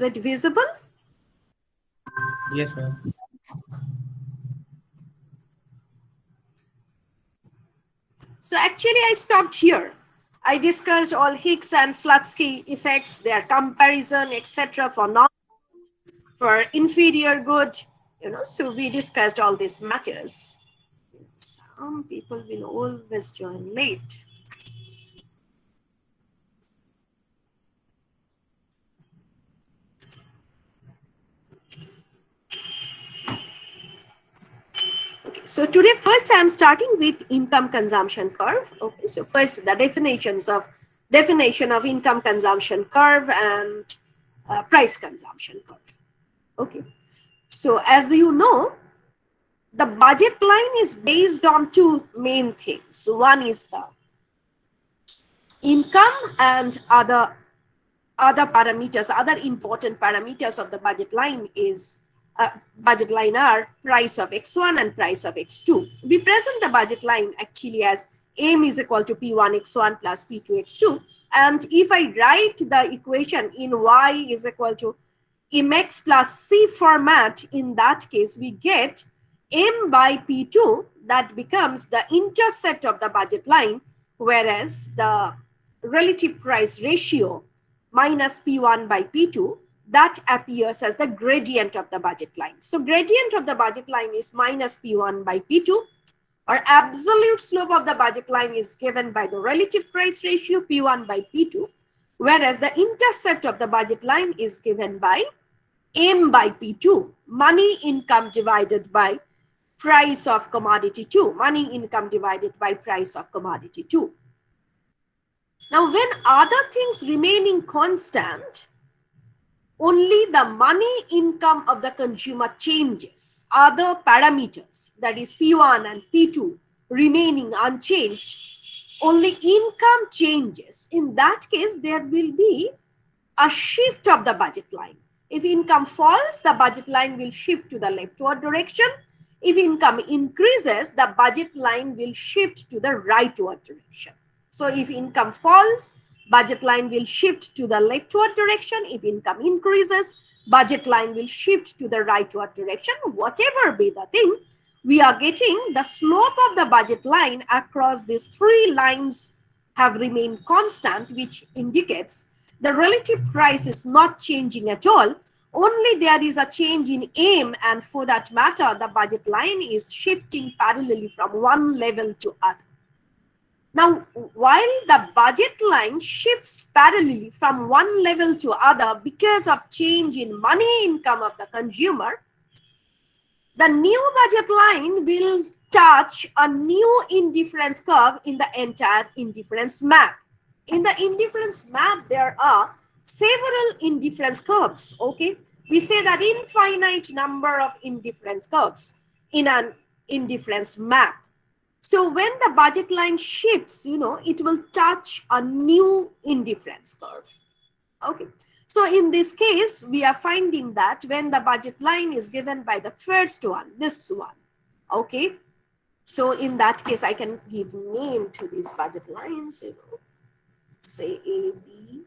Is it visible? Yes, ma'am. So actually I stopped here. I discussed all Hicks and Slutsky effects, their comparison, etc. for inferior good, so we discussed all these matters. Some people will always join late. Okay, so today first I am starting with income consumption curve. Okay, so first the definition of income consumption curve and price consumption curve. Okay, so as you know, the budget line is based on two main things. One is the income, and other parameters, other important parameters of the budget line are price of x1 and price of x2. We present the budget line actually as m is equal to p1 x1 plus p2 x2. And if I write the equation in y is equal to mx plus c format, in that case we get m by p2, that becomes the intercept of the budget line, whereas the relative price ratio minus P1 by P2, that appears as the gradient of the budget line. So gradient of the budget line is minus P1 by P2, or absolute slope of the budget line is given by the relative price ratio P1 by P2, whereas the intercept of the budget line is given by M by P2, money income divided by price of commodity 2, money income divided by price of commodity 2. Now, when other things remaining constant, only the money income of the consumer changes. Other parameters, that is P1 and P2, remaining unchanged, only income changes. In that case, there will be a shift of the budget line. If income falls, the budget line will shift to the leftward direction. If income increases, the budget line will shift to the rightward direction. So if income falls, budget line will shift to the leftward direction. If income increases, budget line will shift to the rightward direction. Whatever be the thing, we are getting the slope of the budget line across these three lines have remained constant, which indicates the relative price is not changing at all. Only there is a change in aim, and for that matter, the budget line is shifting parallelly from one level to other. Now, while the budget line shifts parallelly from one level to other because of change in money income of the consumer, the new budget line will touch a new indifference curve in the entire indifference map. In the indifference map, there are several indifference curves, okay? We say that infinite number of indifference curves in an indifference map. So when the budget line shifts, it will touch a new indifference curve. Okay. So in this case, we are finding that when the budget line is given by the first one, this one. Okay. So in that case, I can give name to these budget lines, say A, B.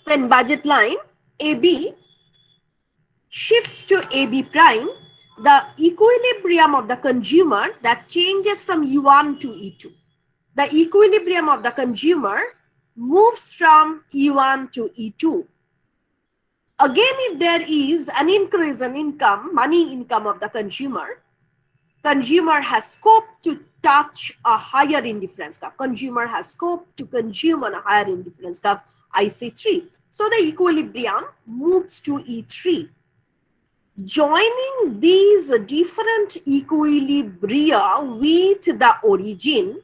When budget line AB shifts to AB prime, the equilibrium of the consumer that changes from E1 to E2. The equilibrium of the consumer moves from E1 to E2. Again, if there is an increase in income, money income of the consumer has scope to touch a higher indifference curve. Consumer has scope to consume on a higher indifference curve, IC3. So the equilibrium moves to E3. Joining these different equilibria with the origin,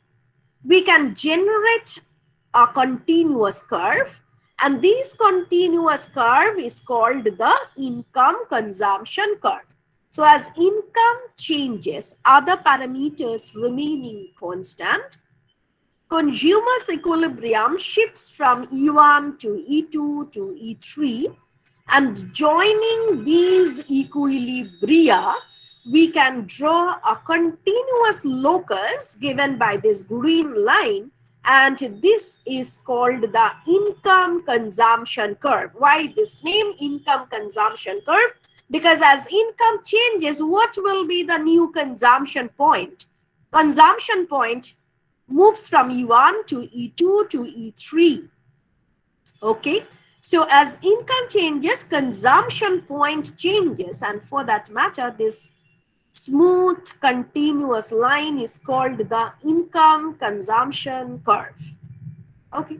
we can generate a continuous curve, and this continuous curve is called the income consumption curve. So as income changes, other parameters remaining constant, consumer's equilibrium shifts from E1 to E2 to E3, And joining these equilibria, we can draw a continuous locus given by this green line, and this is called the income consumption curve. Why this name, income consumption curve? Because as income changes, what will be the new consumption point? Consumption point moves from E1 to E2 to E3. Okay, so as income changes, consumption point changes, and for that matter, this smooth continuous line is called the income consumption curve. Okay,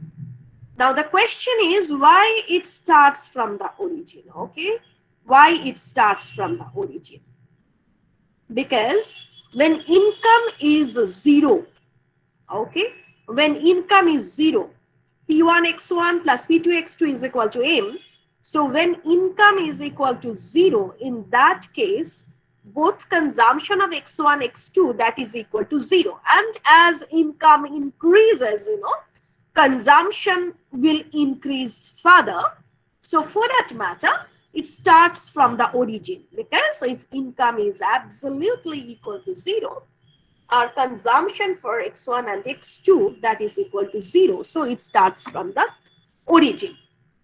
now the question is why it starts from the origin. Okay, why it starts from the origin? Because when income is zero, okay, when income is zero, P1x1 plus P2x2 is equal to M. So when income is equal to 0, in that case, both consumption of x1, x2, that is equal to 0. And as income increases, consumption will increase further. So for that matter, it starts from the origin, because if income is absolutely equal to 0, our consumption for x1 and x2, that is equal to 0. So it starts from the origin.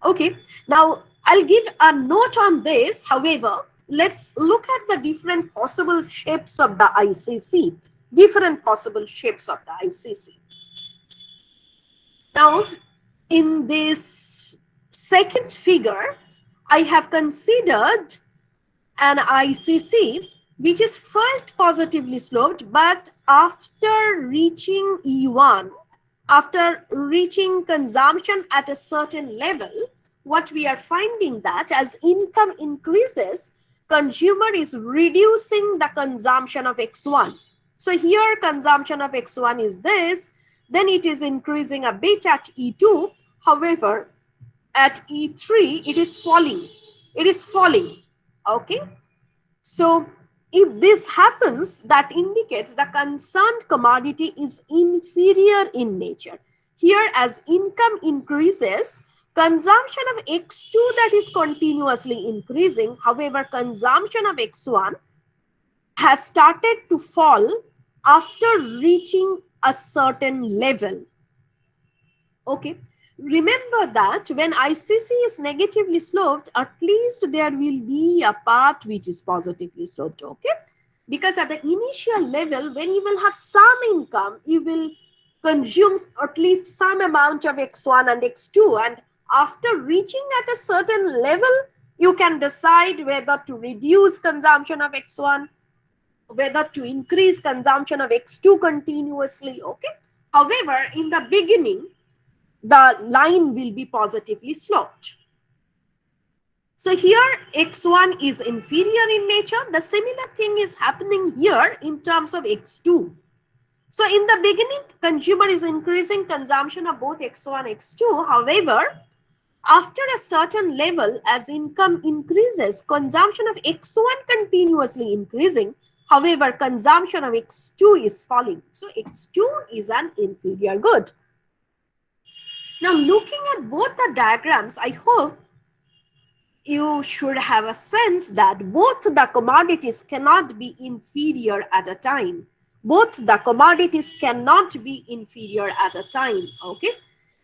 Okay, now I'll give a note on this. However, let's look at the different possible shapes of the ICC. Different possible shapes of the ICC. Now, in this second figure, I have considered an ICC which is first positively sloped, but after reaching E1, after reaching consumption at a certain level, what we are finding that as income increases, consumer is reducing the consumption of X1. So here consumption of X1 is this, then it is increasing a bit at E2. However, at E3, it is falling. It is falling. Okay. So if this happens, that indicates the concerned commodity is inferior in nature. Here, as income increases, consumption of X2, that is continuously increasing. However, consumption of X1 has started to fall after reaching a certain level. Okay. Remember that when ICC is negatively sloped, at least there will be a path which is positively sloped. Okay. Because at the initial level, when you will have some income, you will consume at least some amount of X1 and X2. And after reaching at a certain level, you can decide whether to reduce consumption of X1, whether to increase consumption of X2 continuously. Okay. However, in the beginning, the line will be positively sloped. So here X1 is inferior in nature. The similar thing is happening here in terms of X2. So in the beginning, consumer is increasing consumption of both X1 and X2. However, after a certain level, as income increases, consumption of X1 continuously increasing. However, consumption of X2 is falling. So X2 is an inferior good. Now, looking at both the diagrams, I hope you should have a sense that both the commodities cannot be inferior at a time. Both the commodities cannot be inferior at a time. Okay.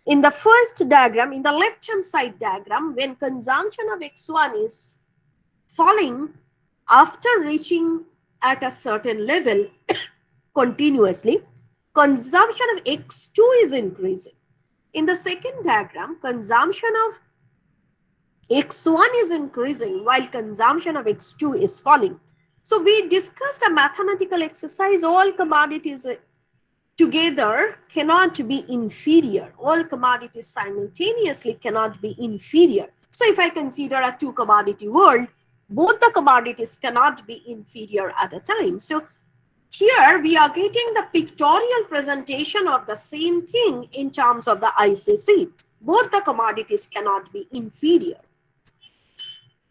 In the first diagram, in the left-hand side diagram, when consumption of X1 is falling after reaching at a certain level continuously, consumption of X2 is increasing. In the second diagram, consumption of X1 is increasing while consumption of X2 is falling. So we discussed a mathematical exercise. All commodities together cannot be inferior. All commodities simultaneously cannot be inferior. So if I consider a two commodity world, both the commodities cannot be inferior at a time. So here we are getting the pictorial presentation of the same thing in terms of the ICC. Both the commodities cannot be inferior.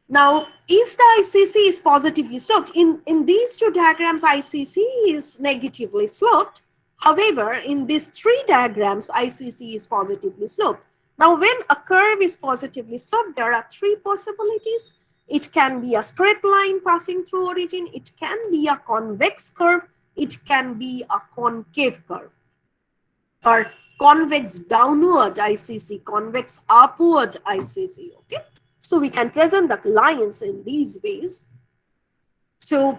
Now, if the ICC is positively sloped, in these two diagrams, ICC is negatively sloped. However, in these three diagrams, ICC is positively sloped. Now, when a curve is positively sloped, there are three possibilities. It can be a straight line passing through origin. It can be a convex curve. It can be a concave curve, or convex downward ICC, convex upward ICC. Okay, so we can present the lines in these ways. So,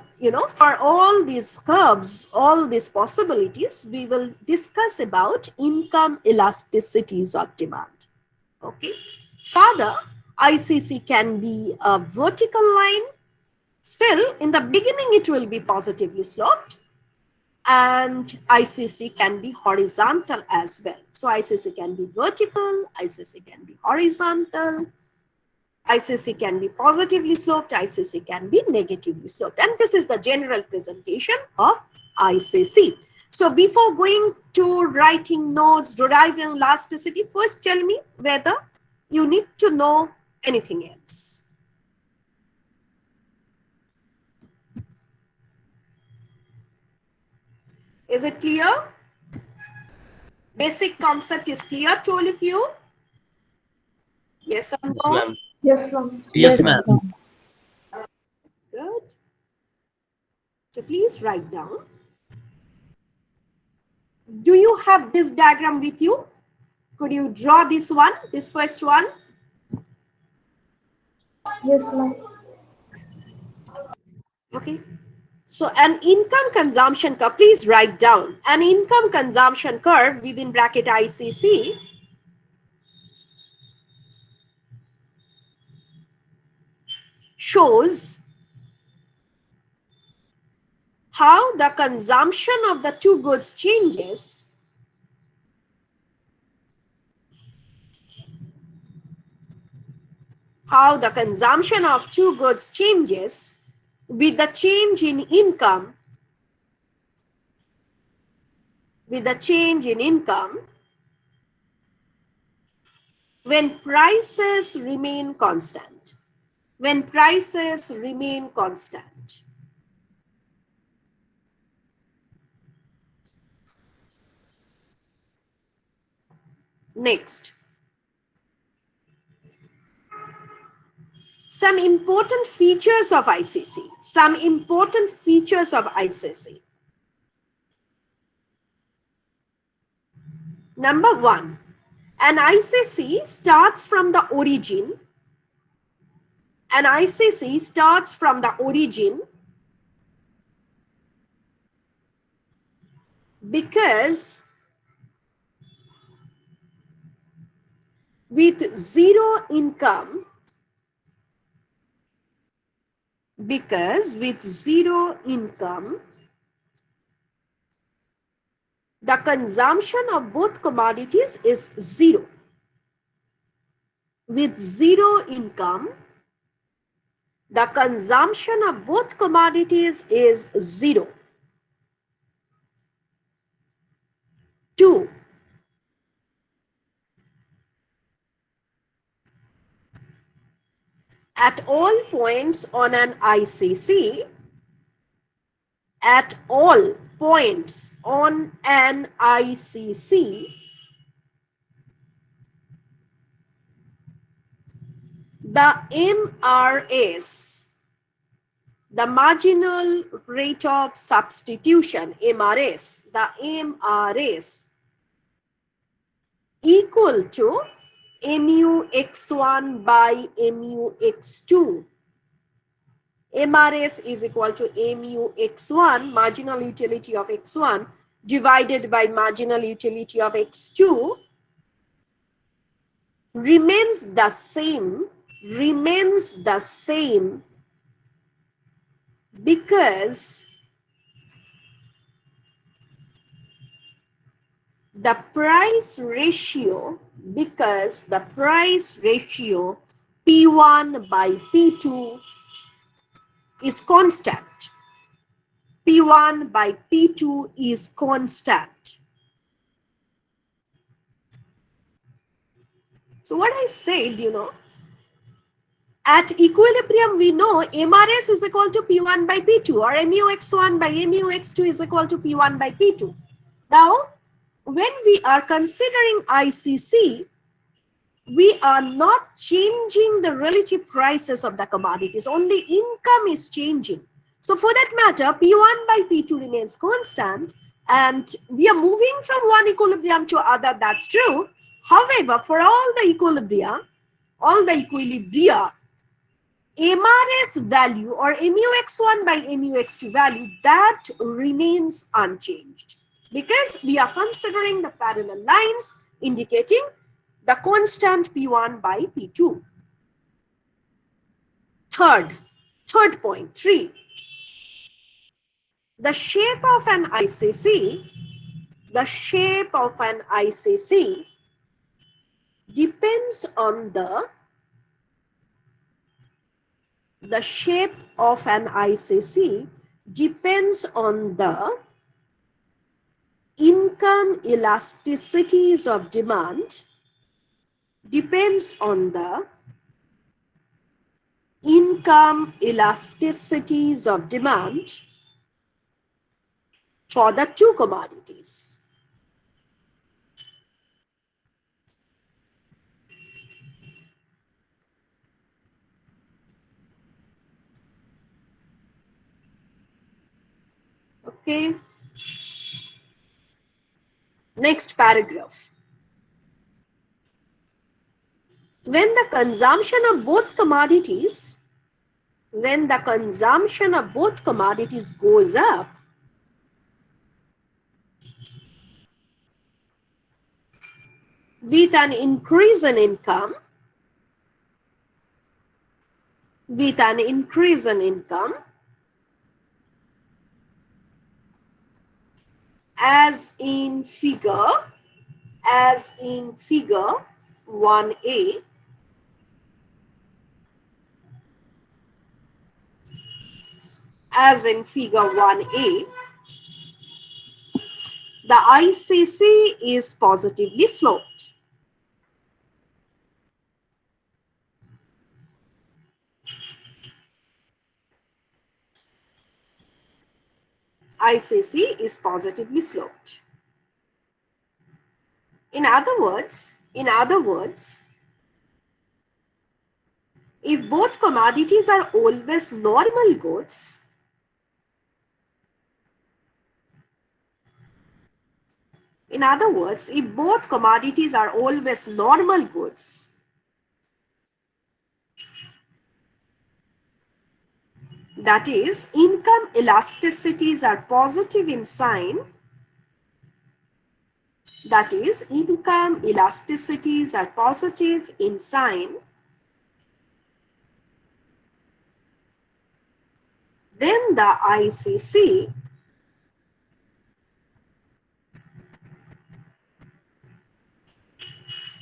for all these curves, all these possibilities, we will discuss about income elasticities of demand. Okay. Further, ICC can be a vertical line. Still, in the beginning, it will be positively sloped. And ICC can be horizontal as well. So ICC can be vertical, ICC can be horizontal, ICC can be positively sloped, ICC can be negatively sloped. And this is the general presentation of ICC. So before going to writing notes, deriving elasticity, first tell me whether you need to know anything else. Is it clear? Basic concept is clear to all of you? Yes or no? Yes, ma'am. Yes, ma'am. Good. So please write down. Do you have this diagram with you? Could you draw this one, this first one? Yes, ma'am. Okay. So an income consumption curve, please write down. An income consumption curve within bracket ICC shows how the consumption of the two goods changes with the change in income when prices remain constant. Next, some important features of ICC. Number one, an ICC starts from the origin. Because with zero income, the consumption of both commodities is zero. With zero income, the consumption of both commodities is zero. 2, at all points on an ICC, the MRS, the marginal rate of substitution, MRS, equal to mu x1 by mu x2. MRS is equal to mu x1, marginal utility of x1, divided by marginal utility of x2, remains the same because the price ratio P1 by P2 is constant. P1 by P2 is constant. So what I said, at equilibrium, we know MRS is equal to P1 by P2, or mu x1 by mu x2 is equal to P1 by P2. Now, when we are considering ICC, we are not changing the relative prices of the commodities, only income is changing. So for that matter, P1 by P2 remains constant, and we are moving from one equilibrium to other, that's true. However, for all the equilibria, MRS value or MUX1 by MUX2 value, that remains unchanged because we are considering the parallel lines indicating the constant P1 by P2. Third point, 3. The shape of an ICC, depends on the shape of an ICC depends on the income elasticities of demand, for the two commodities. Okay. Next paragraph. When the consumption of both commodities goes up, with an increase in income, as in figure 1a, the ICC is positively sloped. ICC is positively sloped. In other words, if both commodities are always normal goods, that is, income elasticities are positive in sign, then the ICC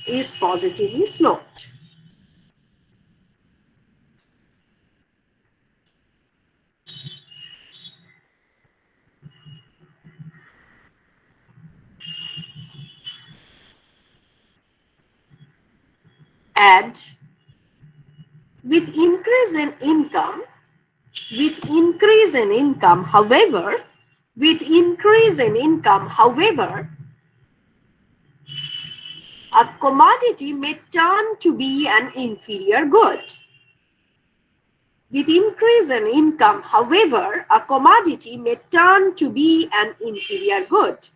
is positively sloped. And with increase in income, however, a commodity may turn to be an inferior good. With increase in income, however, a commodity may turn to be an inferior good.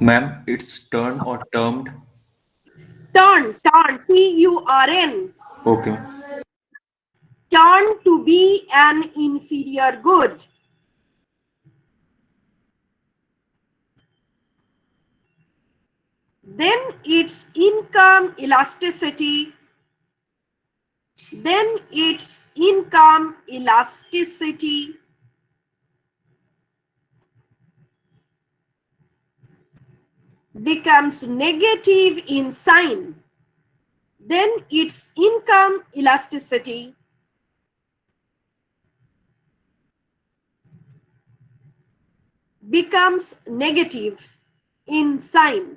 Ma'am, it's turn or termed. Turn, T-U-R-N, Okay. turn to be an inferior good. Then its income elasticity becomes negative in sign. Becomes negative in sign.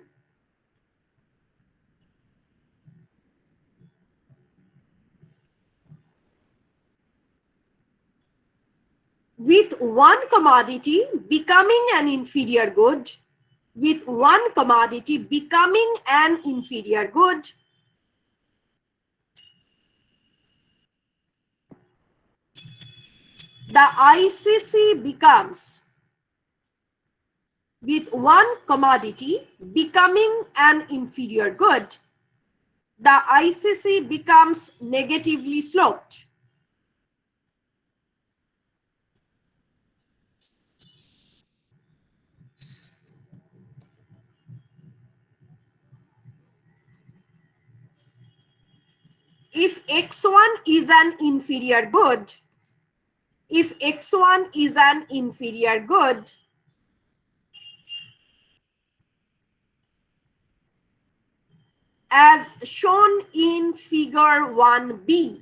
with one commodity becoming an inferior good, with one commodity becoming an inferior good, the ICC becomes, with one commodity becoming an inferior good, the ICC becomes negatively sloped. If X1 is an inferior good, if X1 is an inferior good, as shown in figure 1b,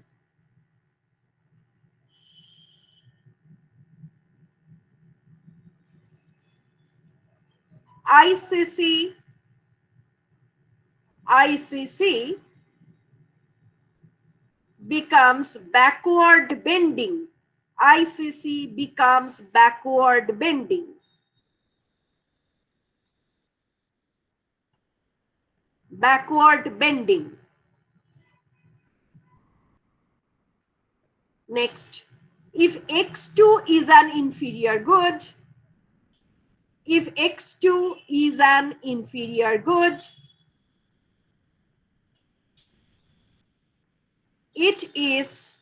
ICC becomes backward bending. ICC becomes backward bending. Backward bending. Next, if X2 is an inferior good, if X2 is an inferior good, it is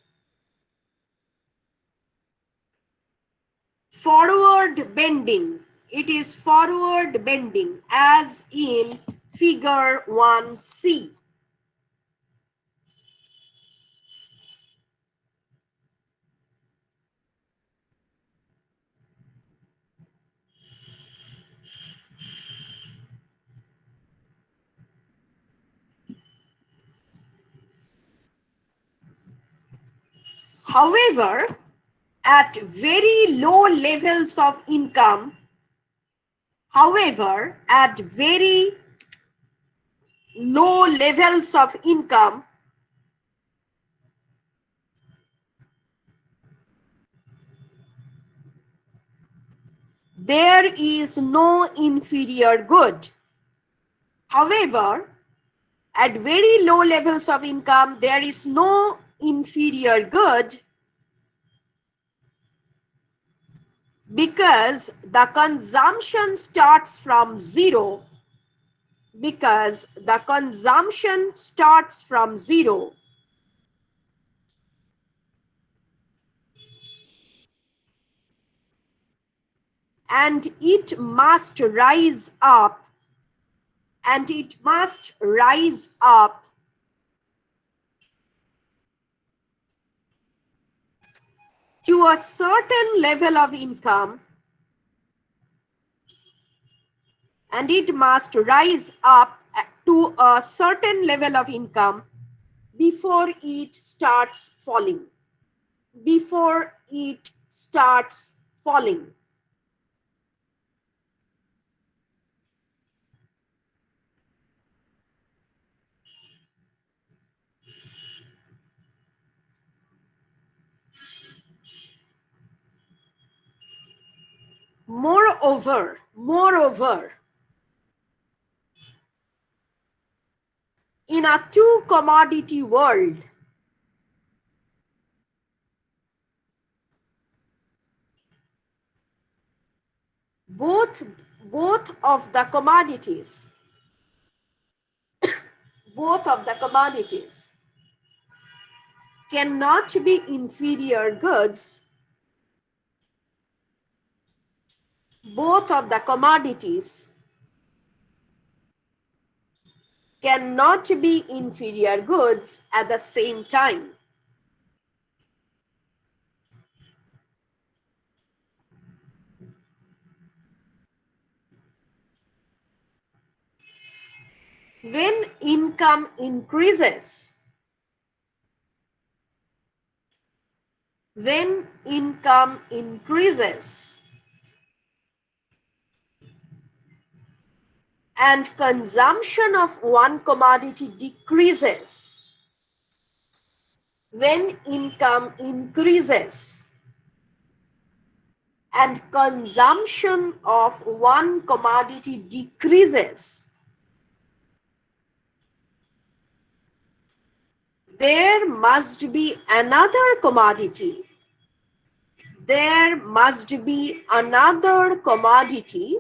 forward bending. It is forward bending as in figure 1c. However, at very low levels of income, however, at very low levels of income, there is no inferior good. However, at very low levels of income, there is no inferior good because the consumption starts from zero. Because the consumption starts from zero. And it must rise up, and it must rise up to a certain level of income, and it must rise up to a certain level of income before it starts falling. Before it starts falling. Moreover, in a two commodity world, both of the commodities cannot be inferior goods. Both of the commodities cannot be inferior goods at the same time. When income increases, and consumption of one commodity decreases, when income increases, and consumption of one commodity decreases, there must be another commodity. There must be another commodity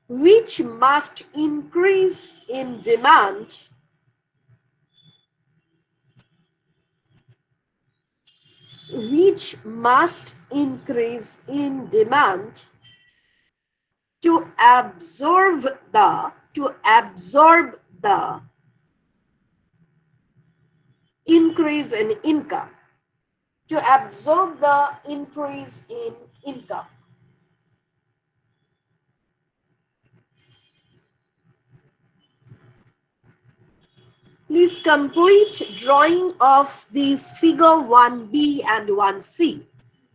which must increase in demand to absorb the increase in income. To absorb the increase in income. Please complete drawing of these figure 1B and 1C.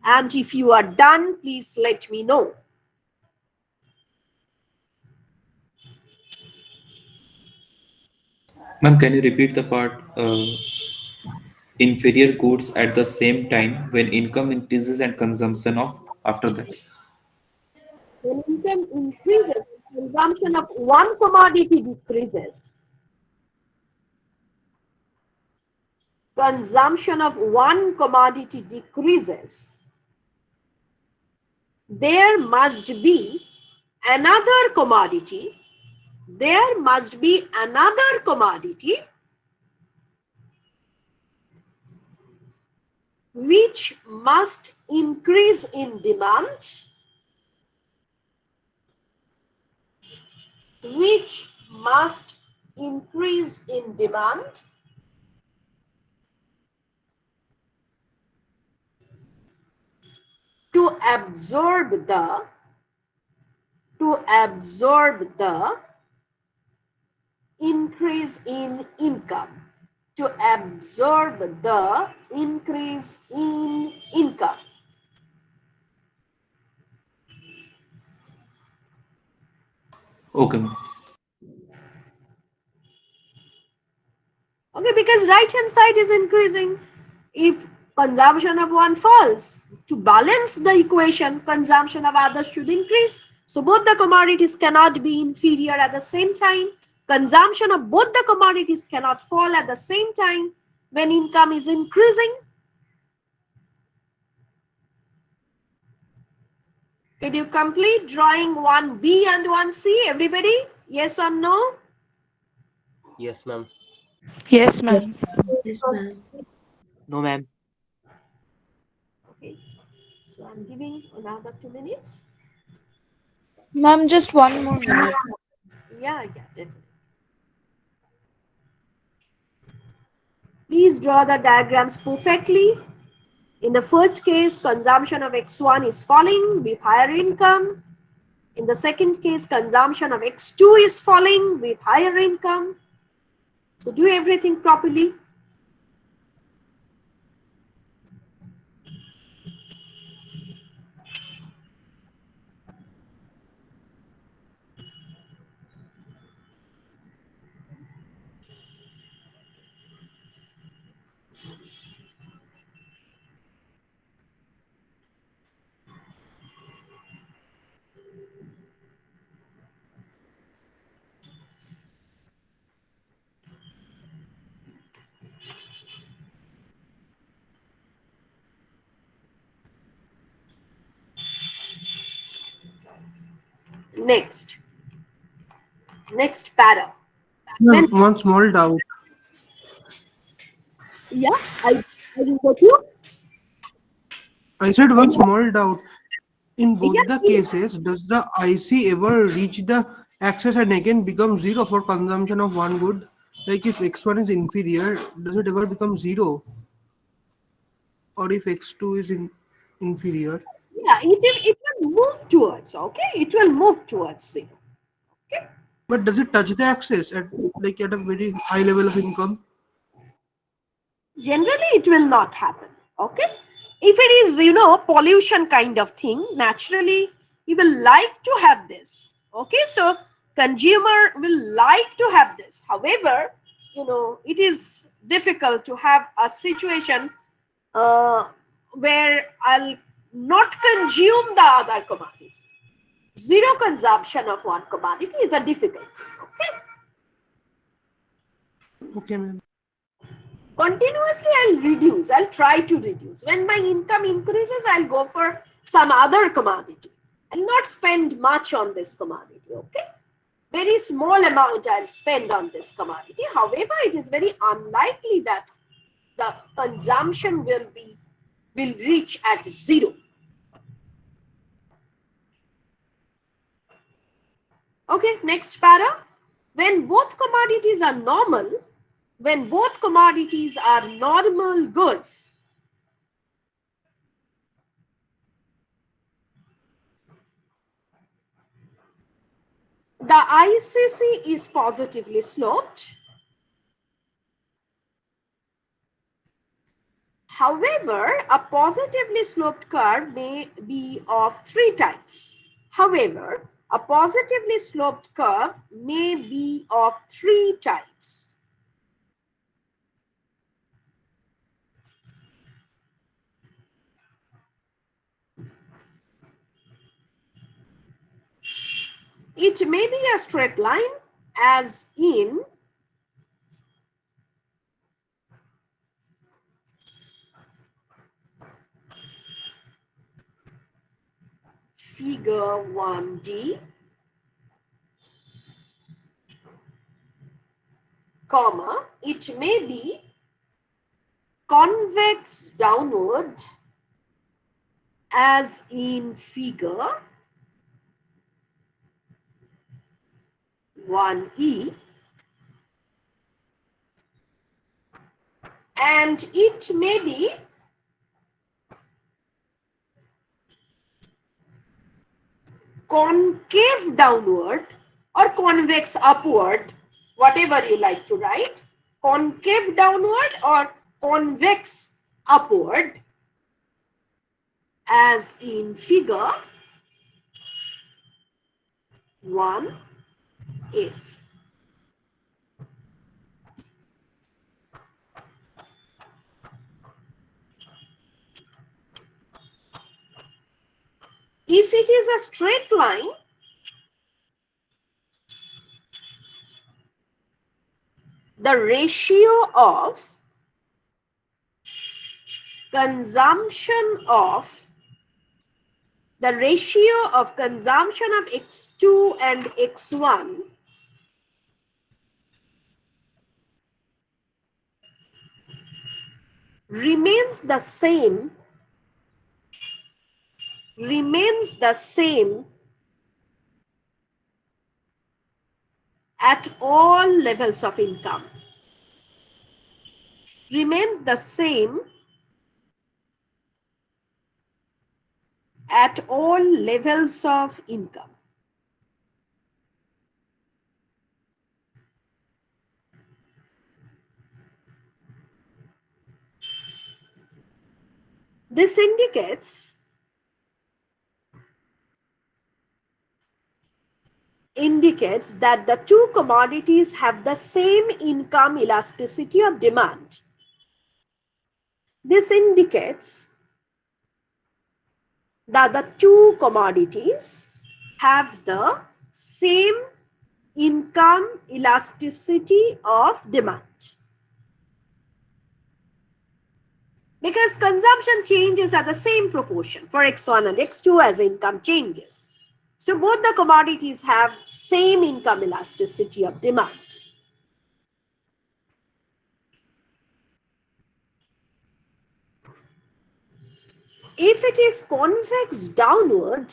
And if you are done, please let me know. Ma'am, can you repeat the part? Inferior goods at the same time when income increases and consumption of after that. When income increases, consumption of one commodity decreases. Consumption of one commodity decreases. There must be another commodity. There must be another commodity which must increase in demand, which must increase in demand to absorb the increase in income. To absorb the increase in income. Okay, ma'am. Okay, because right hand side is increasing. If consumption of one falls, to balance the equation, consumption of others should increase. So both the commodities cannot be inferior at the same time. Consumption of both the commodities cannot fall at the same time when income is increasing. Could you complete drawing 1B and 1C, everybody? Yes or no? Yes, ma'am. Yes, ma'am. Yes, ma'am. No, ma'am. Okay, so I'm giving another 2 minutes. Ma'am, just 1 more minute. Yeah, definitely. Please draw the diagrams perfectly. In the first case, consumption of X1 is falling with higher income. In the second case, consumption of X2 is falling with higher income. So do everything properly. Next para. Ma'am, When, one small doubt. yeah, I will go to. I said one small doubt. In Yeah, both the cases, does the IC ever reach the excess and again become zero for consumption of one good? Like if X1 is inferior, does it ever become zero? Or if X2 is inferior? yeah, it will move towards, okay? It will move towards zero. Okay. But does it touch the axis at at a very high level of income? Generally it will not happen. Okay, if it is pollution kind of thing, naturally you will like to have this. Okay, so consumer will like to have this. However, it is difficult to have a situation where I'll not consume the other commodity. Zero consumption of one commodity is a difficult thing. Okay. Okay, ma'am. Continuously I'll try to reduce. When my income increases, I'll go for some other commodity. I'll not spend much on this commodity. Okay. Very small amount I'll spend on this commodity. However, it is very unlikely that the consumption will reach at zero. Okay, next para. When both commodities are normal goods, the ICC is positively sloped. However, a positively sloped curve may be of three types. However, a positively sloped curve may be of three types. It may be a straight line, as in figure 1D, comma, it may be convex downward, as in figure 1E, and it may be concave downward or convex upward, whatever you like to write, concave downward or convex upward, as in figure 1F. If it is a straight line, the ratio of consumption of X2 and X1 remains the same at all levels of income. Remains the same at all levels of income. This indicates that the two commodities have the same income elasticity of demand. This indicates that the two commodities have the same income elasticity of demand. Because consumption changes at the same proportion for X1 and X2 as income changes. So both the commodities have same income elasticity of demand. If it is convex downward,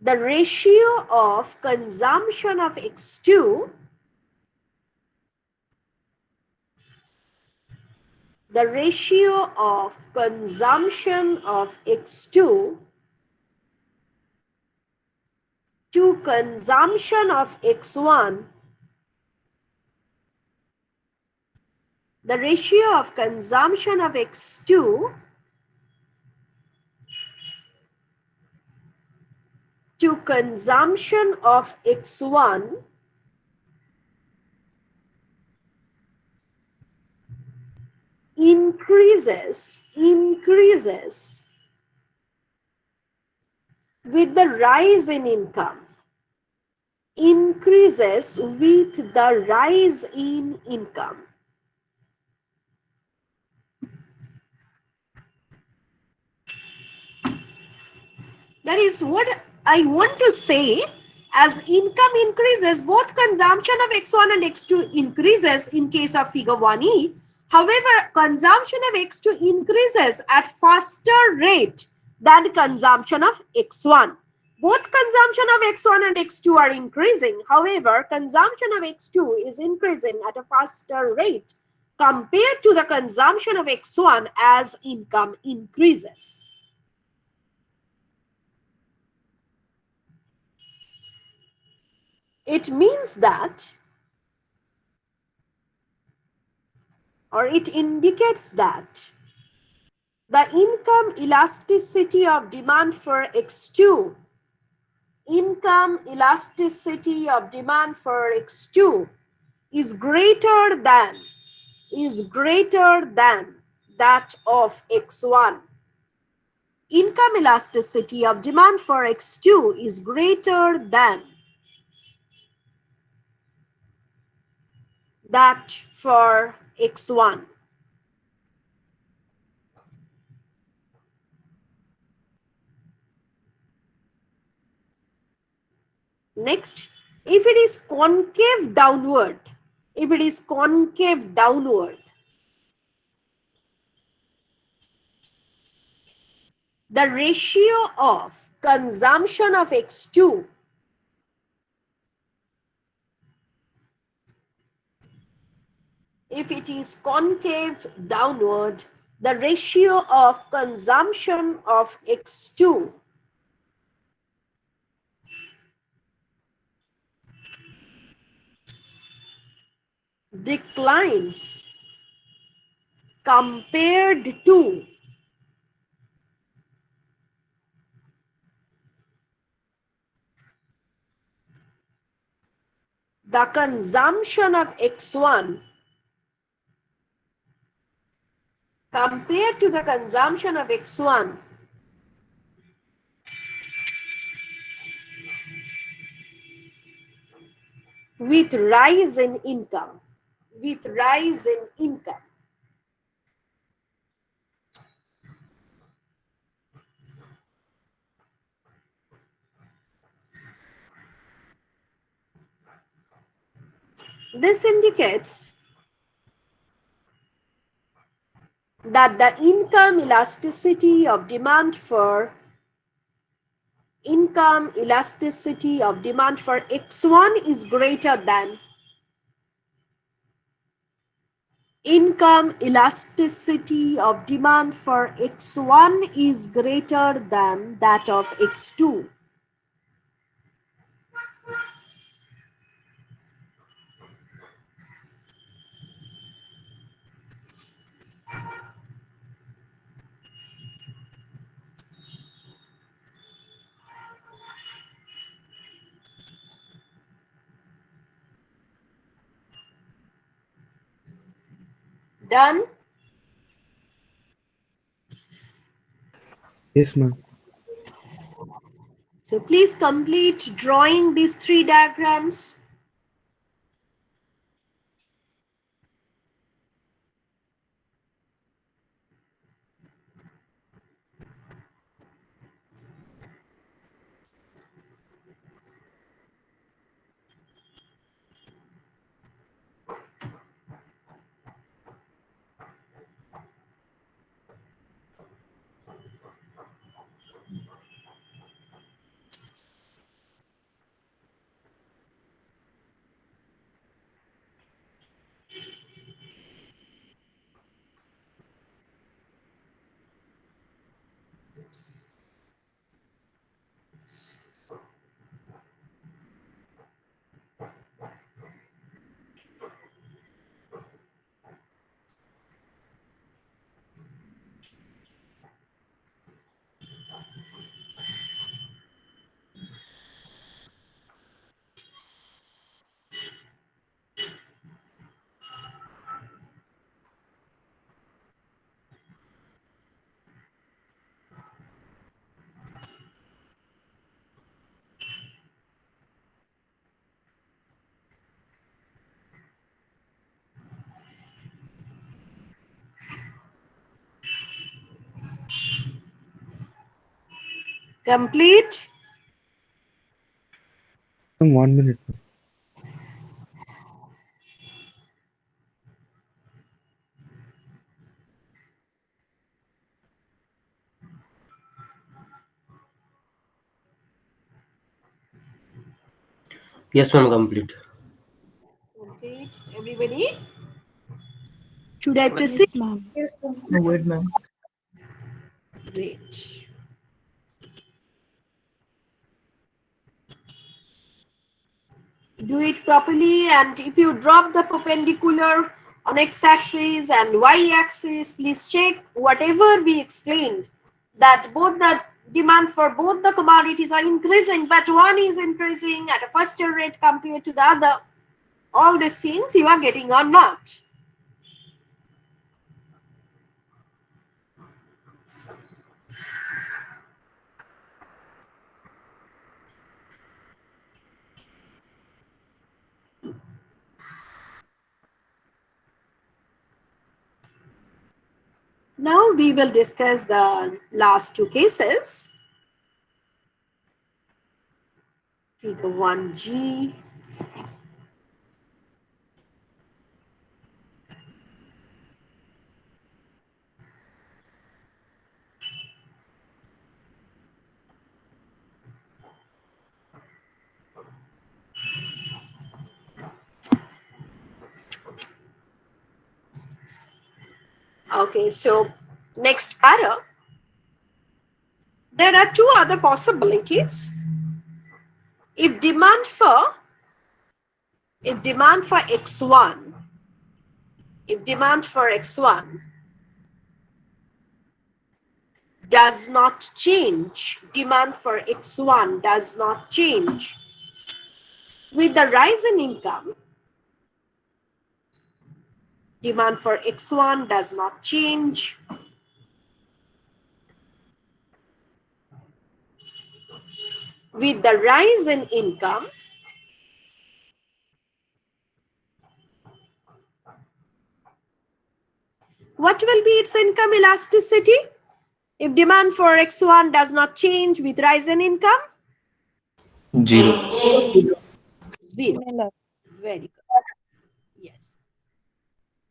the ratio of consumption of X2 to consumption of X1, the ratio of consumption of X2 to consumption of X1 increases with the rise in income. Increases with the rise in income. That is what I want to say. As income increases, both consumption of X1 and X2 increases in case of figure 1e. However, consumption of X2 increases at faster rate than consumption of X1. Both consumption of X1 and X2 are increasing. However, consumption of X2 is increasing at a faster rate compared to the consumption of X1 as income increases. It means that, or it indicates that, the income elasticity of demand for X2, income elasticity of demand for X2 is greater than that of X1. Income elasticity of demand for X2 is greater than that for X1. Next, if it is concave downward, the ratio of consumption of X2 if it is concave downward, the ratio of consumption of X2 declines compared to the consumption of X1 with rise in income. This indicates that the income elasticity of demand for X1 is greater than that of X2. Done? Yes, ma'am. So please complete drawing these three diagrams. Complete? 1 minute. Yes, ma'am. Complete. Complete. Everybody? Should I proceed? Yes, ma'am. No, wait, ma'am. Great. Do it properly, and if you drop the perpendicular on x-axis and y-axis, please check whatever we explained, that both the demand for both the commodities are increasing, but one is increasing at a faster rate compared to the other. All these things you are getting or not. Now we will discuss the last two cases. Figure 1G. Okay, so next para. There are two other possibilities. If demand for x1, if demand for x1 does not change, demand for x1 does not change with the rise in income, demand for x1 does not change with the rise in income, what will be its income elasticity? If demand for x1 does not change with rise in income? 0. Zero. Similar. Very good. Yes.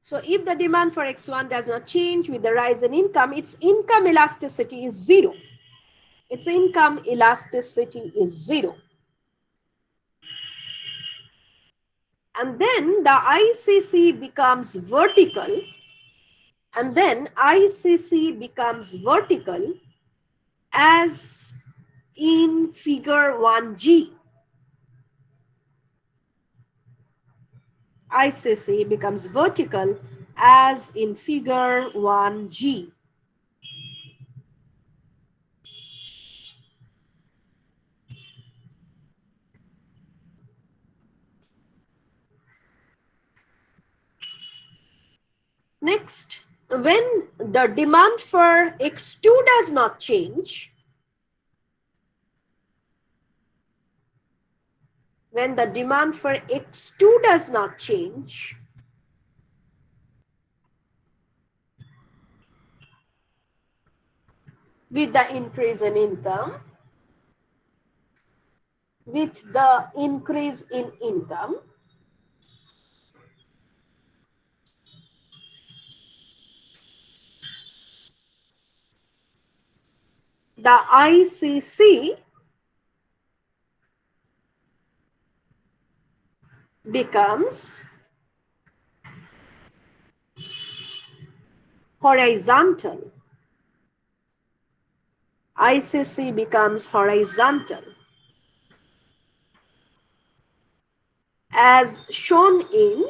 So if the demand for x1 does not change with the rise in income, its income elasticity is 0. Its income elasticity is 0. And then the ICC becomes vertical. And then ICC becomes vertical as in figure 1G. ICC becomes vertical as in figure 1G. Next, when the demand for x2 does not change, when the demand for x2 does not change, with the increase in income, with the increase in income, the ICC becomes horizontal. ICC becomes horizontal as shown in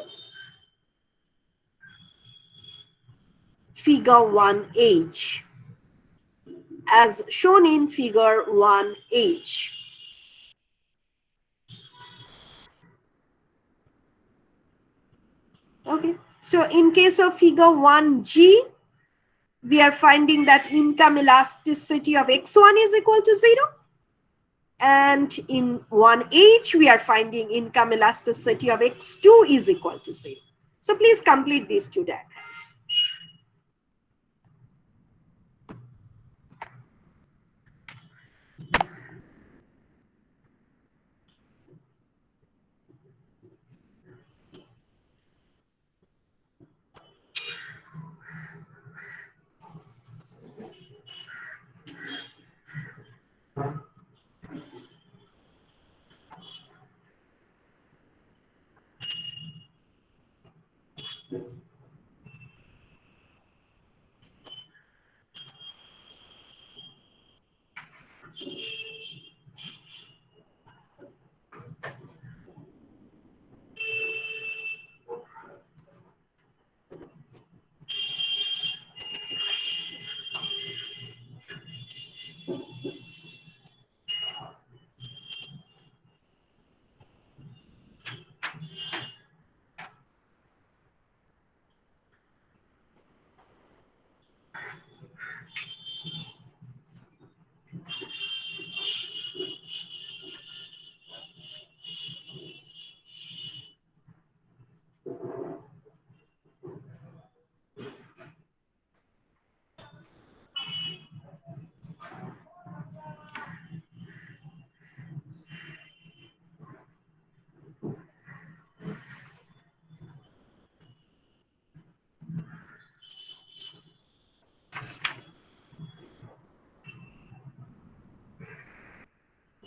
figure 1H. As shown in figure 1H. Okay, so in case of figure 1G, we are finding that income elasticity of x1 is equal to 0. And in 1H, we are finding income elasticity of x2 is equal to 0. So please complete these two diagrams.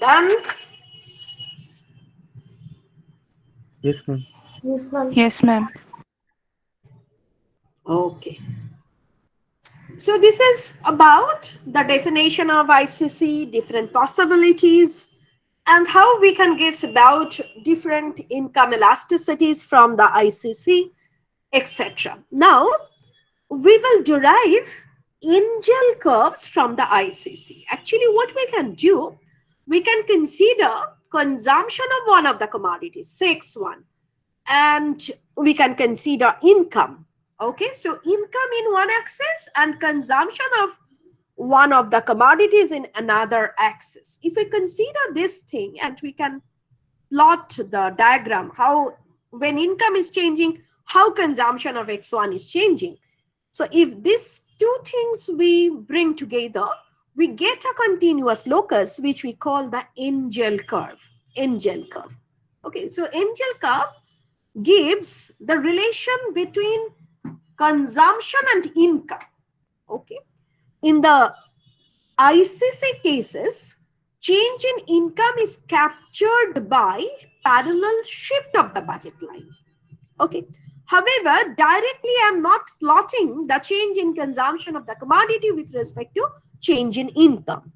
Done? Yes, ma'am. Yes, ma'am. Okay. So this is about the definition of ICC, different possibilities, and how we can guess about different income elasticities from the ICC, etc. Now, we will derive angel curves from the ICC. Actually, what we can do, we can consider consumption of one of the commodities, say X1, and we can consider income. Okay, so income in one axis and consumption of one of the commodities in another axis. If we consider this thing and we can plot the diagram, how when income is changing, how consumption of X1 is changing. So if these two things we bring together, we get a continuous locus, which we call the angel curve. Angel curve. Okay, so angel curve gives the relation between consumption and income. Okay, in the ICC cases, change in income is captured by parallel shift of the budget line. Okay, however, directly I am not plotting the change in consumption of the commodity with respect to change in income.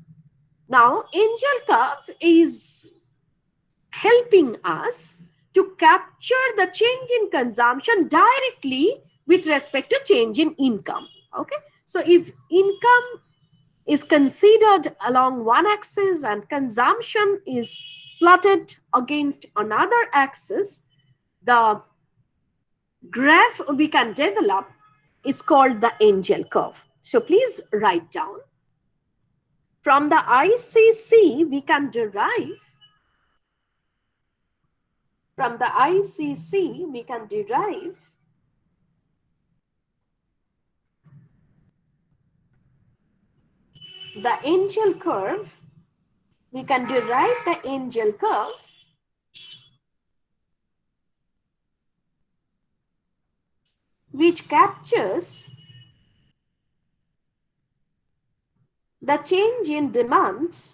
Now, angel curve is helping us to capture the change in consumption directly with respect to change in income. Okay, so if income is considered along one axis and consumption is plotted against another axis, the graph we can develop is called the angel curve. So please write down. From the ICC, we can derive the angel curve. We can derive the angel curve which captures the change in demand,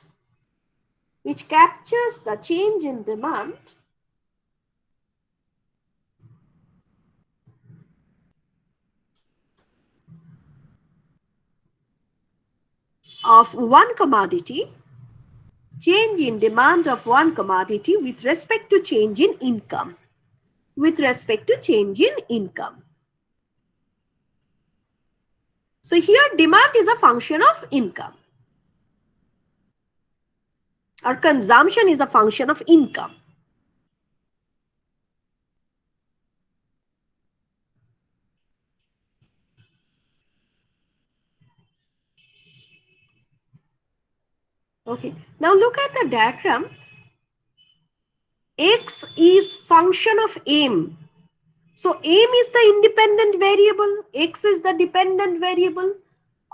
of one commodity, change in demand of one commodity with respect to change in income. So here demand is a function of income, or consumption is a function of income. Okay, now look at the diagram. X is function of M. So M is the independent variable, X is the dependent variable.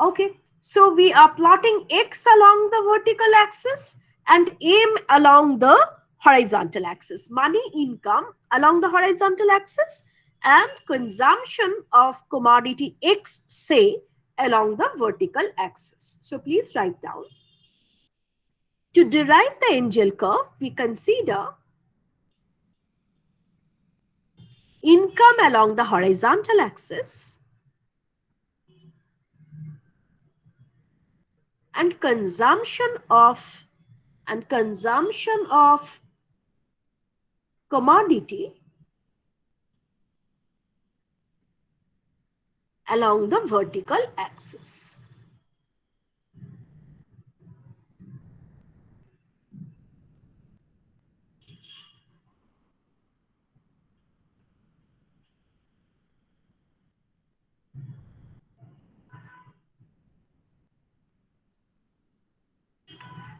Okay, so we are plotting X along the vertical axis and M along the horizontal axis. Money, income along the horizontal axis and consumption of commodity X, say, along the vertical axis. So please write down. To derive the angel curve, we consider income along the horizontal axis and consumption of commodity along the vertical axis.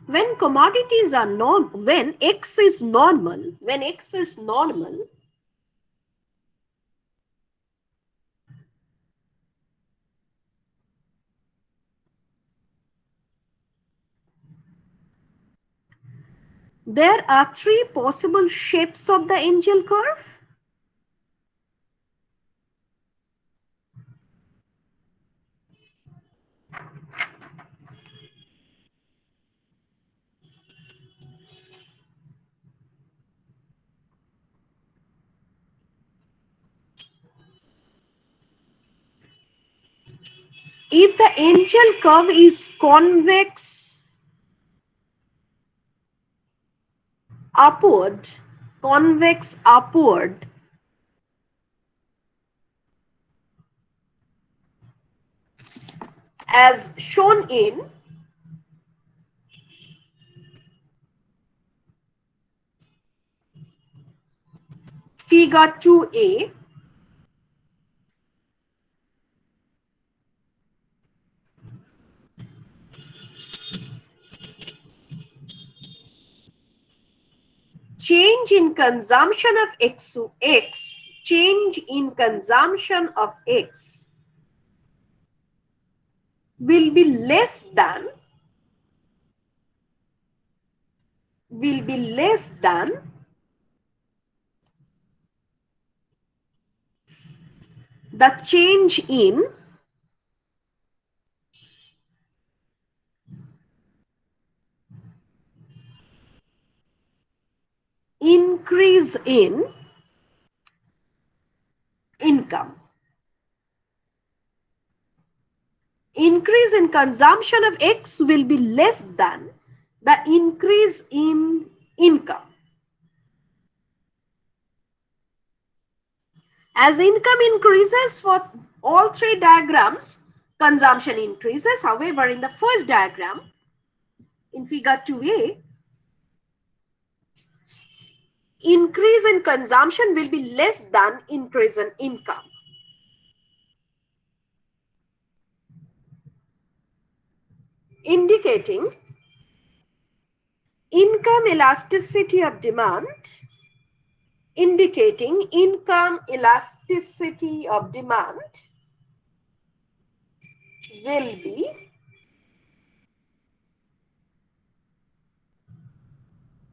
When commodities are when X is normal, there are three possible shapes of the angel curve. If the angel curve is convex upward, as shown in figure 2a, change in consumption of change in consumption of X will be less than the change in increase in income. Increase in consumption of X will be less than the increase in income. As income increases for all three diagrams, consumption increases. However, in the first diagram, in figure 2a, increase in consumption will be less than increase in income. Indicating income elasticity of demand, will be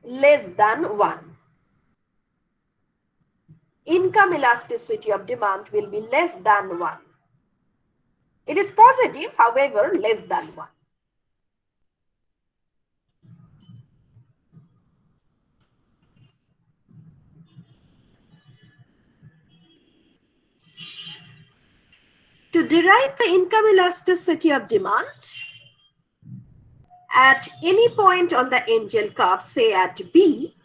less than 1. Income elasticity of demand will be less than 1. It is positive, however, less than 1. To derive the income elasticity of demand at any point on the angel curve, say at B,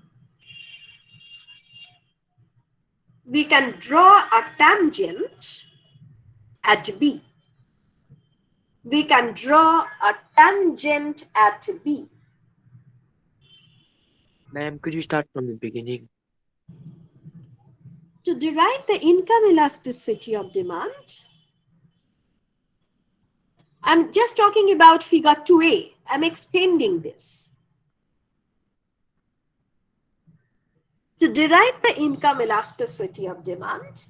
we can draw a tangent at B. We can draw a tangent at B. Ma'am, could you start from the beginning? To derive the income elasticity of demand, I'm just talking about figure 2a. I'm extending this. To derive the income elasticity of demand,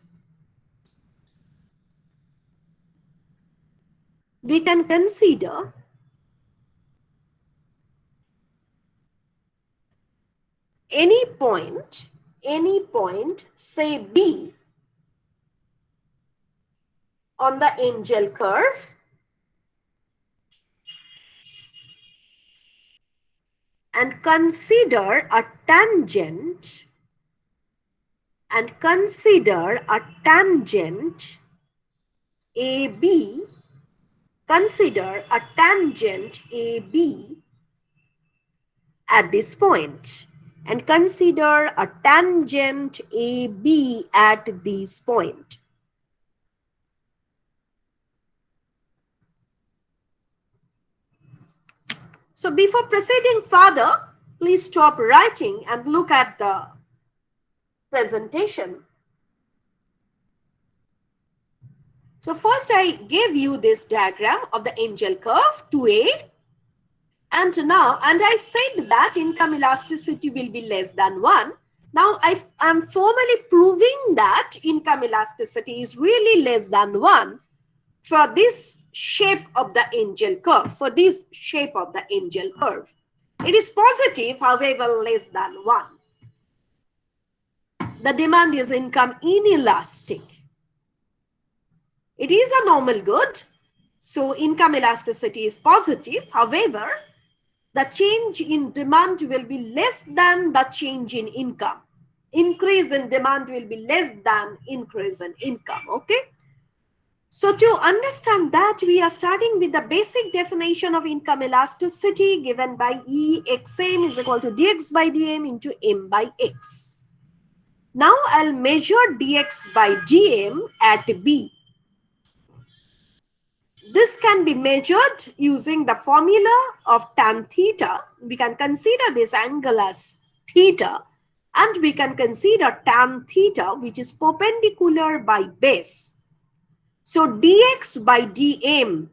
we can consider any point, say B, on the angel curve, and consider a tangent AB, at this point, and consider a tangent AB at this point. So before proceeding further, please stop writing and look at the presentation. So first I gave you this diagram of the angel curve 2a, and I said that income elasticity will be less than 1. Now I'm formally proving that income elasticity is really less than 1 for this shape of the angel curve, It is positive, however, less than 1. The demand is income inelastic. It is a normal good, so income elasticity is positive. However, the change in demand will be less than the change in income. Increase in demand will be less than increase in income, okay? So to understand that, we are starting with the basic definition of income elasticity given by EXM is equal to dx by dm into m by x. Now I'll measure dx by dm at B. This can be measured using the formula of tan theta. We can consider this angle as theta, and we can consider tan theta, which is perpendicular by base. So dx by dm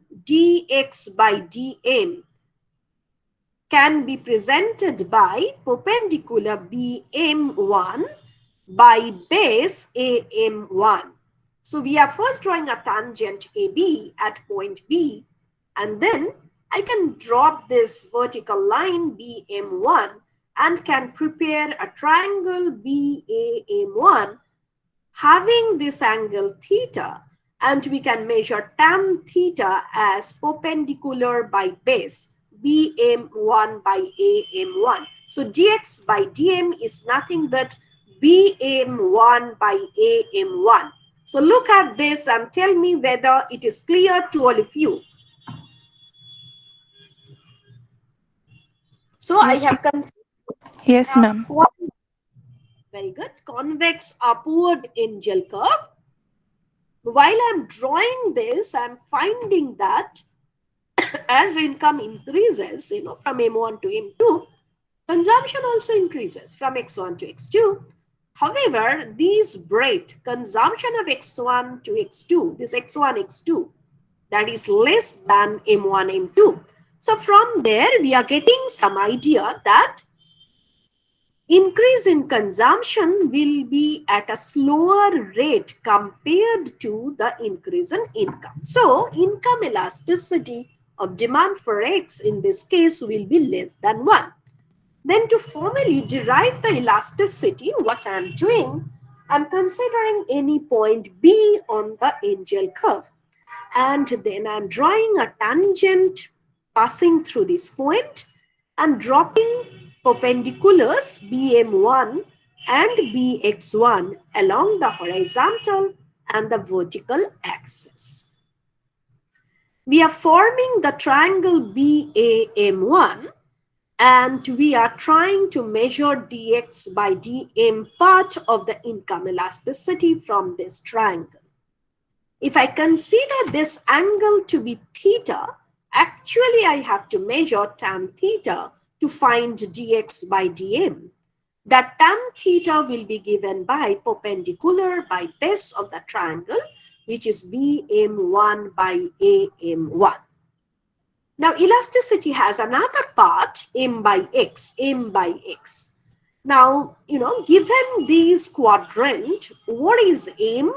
can be presented by perpendicular bm1 by base am1. So we are first drawing a tangent AB at point B, and then I can drop this vertical line BM1 and can prepare a triangle BAM1 having this angle theta, and we can measure tan theta as perpendicular by base BM1 by AM1. So dx by dm is nothing but BM1 by AM1. So look at this and tell me whether it is clear to all of you. So Yes, I have considered yes, ma'am. very good convex upward angel curve. While I'm drawing this, I'm finding that as income increases, from M1 to M2, consumption also increases from X1 to X2. However, these break consumption of X1 to X2, this X1, X2, that is less than M1, M2. So from there, we are getting some idea that increase in consumption will be at a slower rate compared to the increase in income. So income elasticity of demand for X in this case will be less than 1. Then to formally derive the elasticity, what I am doing, I'm considering any point B on the angel curve. And then I'm drawing a tangent passing through this point and dropping perpendiculars BM1 and BX1 along the horizontal and the vertical axis. We are forming the triangle BAM1, and we are trying to measure dx by dm part of the income elasticity from this triangle. If I consider this angle to be theta, actually I have to measure tan theta to find dx by dm. That tan theta will be given by perpendicular by base of the triangle, which is BM1 by AM1. Now, elasticity has another part, m by x. Now, given this quadrant, what is m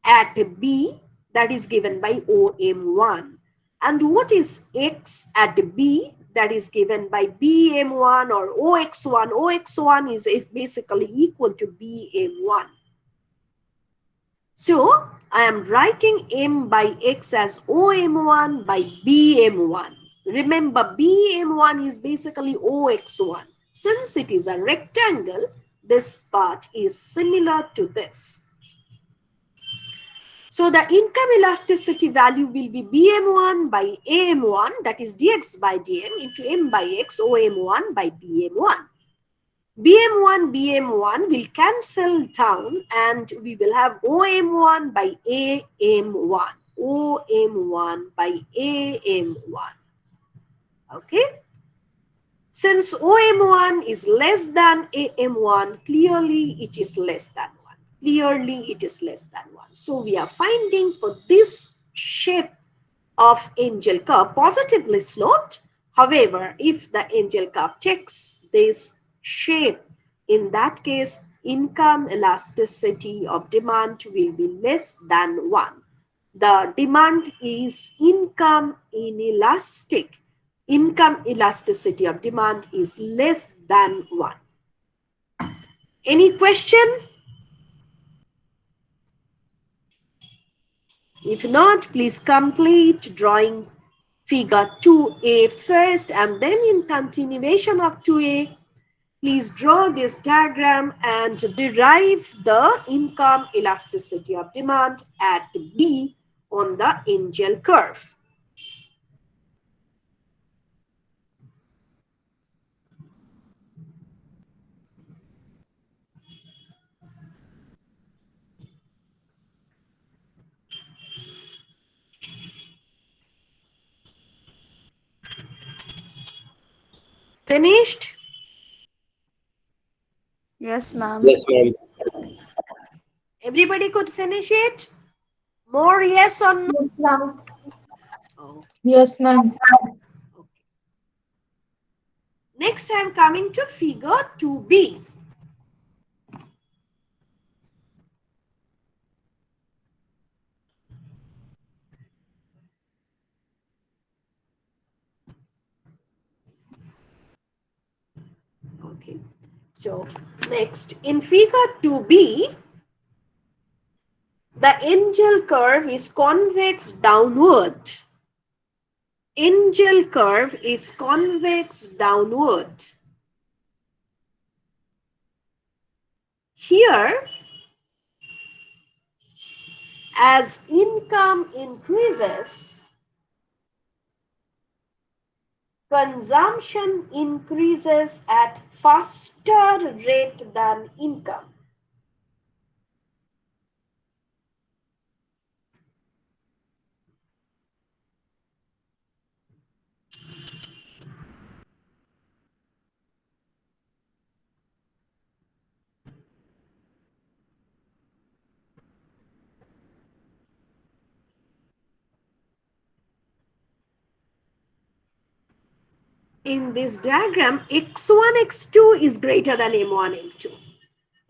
at B? That is given by OM1. And what is x at B? That is given by BM1 or OX1. OX1 is basically equal to BM1. So I am writing m by x as OM1 by BM1. Remember, BM1 is basically OX1. Since it is a rectangle, this part is similar to this. So the income elasticity value will be BM1 by AM1, that is dx by dm, into m by x OM1 by BM1. BM1 will cancel down and we will have OM1 by AM1. OM1 by AM1. Okay. Since OM1 is less than AM1, clearly it is less than 1. Clearly it is less than 1. So we are finding for this shape of angel curve positively sloped. However, if the angel curve takes this shape, in that case, income elasticity of demand will be less than 1. The demand is income inelastic. Income elasticity of demand is less than 1. Any question? If not, please complete drawing figure 2A first, and then in continuation of 2A, Please draw this diagram and derive the income elasticity of demand at B on the angel curve. Finished? Yes, ma'am. Yes, ma'am. Everybody could finish it? More yes or no? Yes, ma'am. Oh, Yes, ma'am. okay. Next, I am coming to figure 2B. Okay. So, next, in figure 2B, the angel curve is convex downward. Angel curve is convex downward. Here, as income increases, consumption increases at faster rate than income. In this diagram, x1, x2 is greater than m1, m2.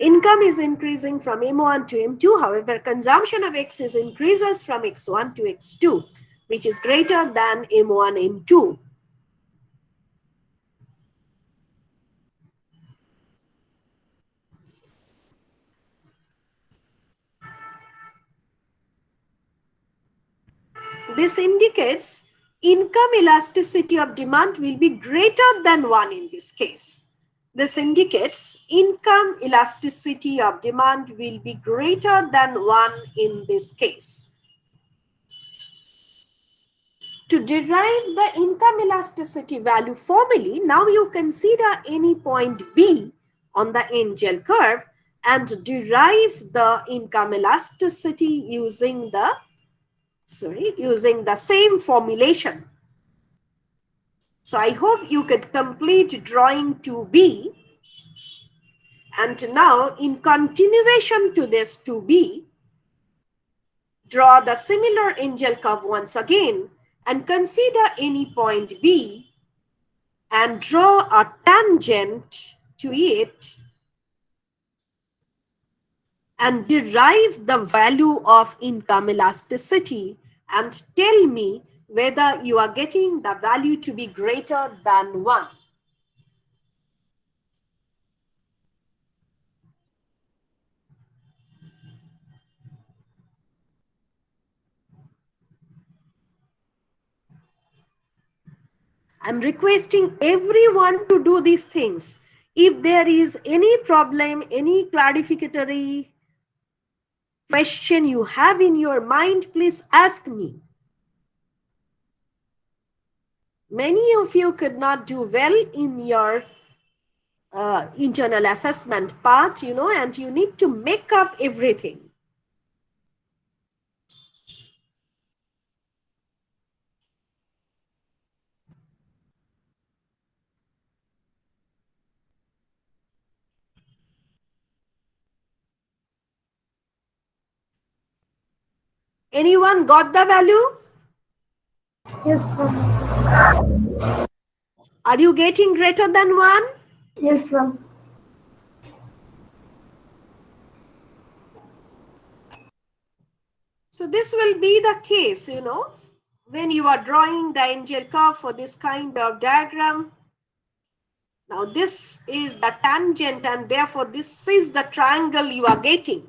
Income is increasing from m1 to m2. However, consumption of x is increases from x1 to x2, which is greater than m1, m2. This indicates income elasticity of demand will be greater than 1 in this case. This indicates income elasticity of demand will be greater than 1 in this case. To derive the income elasticity value formally, now you consider any point B on the angel curve and derive the income elasticity using the same formulation. So I hope you could complete drawing 2B. And now in continuation to this 2B, draw the similar angel curve once again and consider any point B and draw a tangent to it and derive the value of income elasticity and tell me whether you are getting the value to be greater than 1. I'm requesting everyone to do these things. If there is any problem, any clarificatory question you have in your mind, please ask me. Many of you could not do well in your internal assessment part, and you need to make up everything. Anyone got the value? Yes, ma'am. Are you getting greater than 1? Yes, ma'am. So this will be the case, when you are drawing the angel curve for this kind of diagram. Now this is the tangent and therefore this is the triangle you are getting.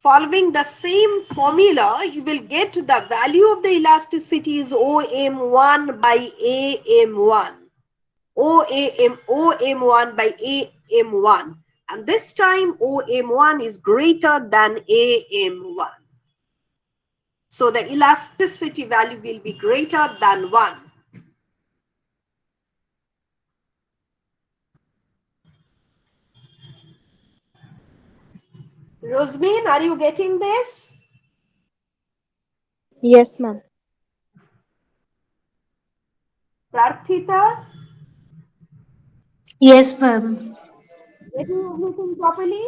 Following the same formula, you will get the value of the elasticity is OM1 by AM1. OM1 by AM1. And this time OM1 is greater than AM1. So the elasticity value will be greater than 1. Rosmin, are you getting this? Yes, ma'am. Prarthita, Yes, ma'am. getting everything properly?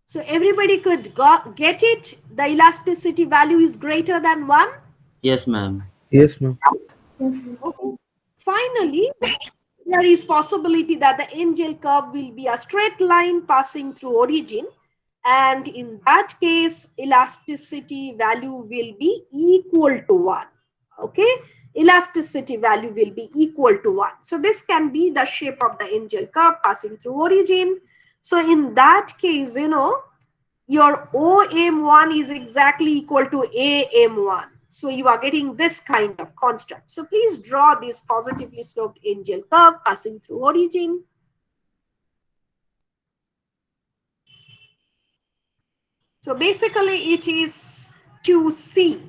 So everybody could get it. The elasticity value is greater than 1. Yes, ma'am. Yes, ma'am. Yes, ma'am. Okay. Finally, there is possibility that the angel curve will be a straight line passing through origin, and in that case elasticity value will be equal to 1. Okay, elasticity value will be equal to 1. So this can be the shape of the angel curve passing through origin. So in that case, your OM1 is exactly equal to AM1. So you are getting this kind of construct. So please draw this positively sloped angel curve passing through origin. So basically it is 2C,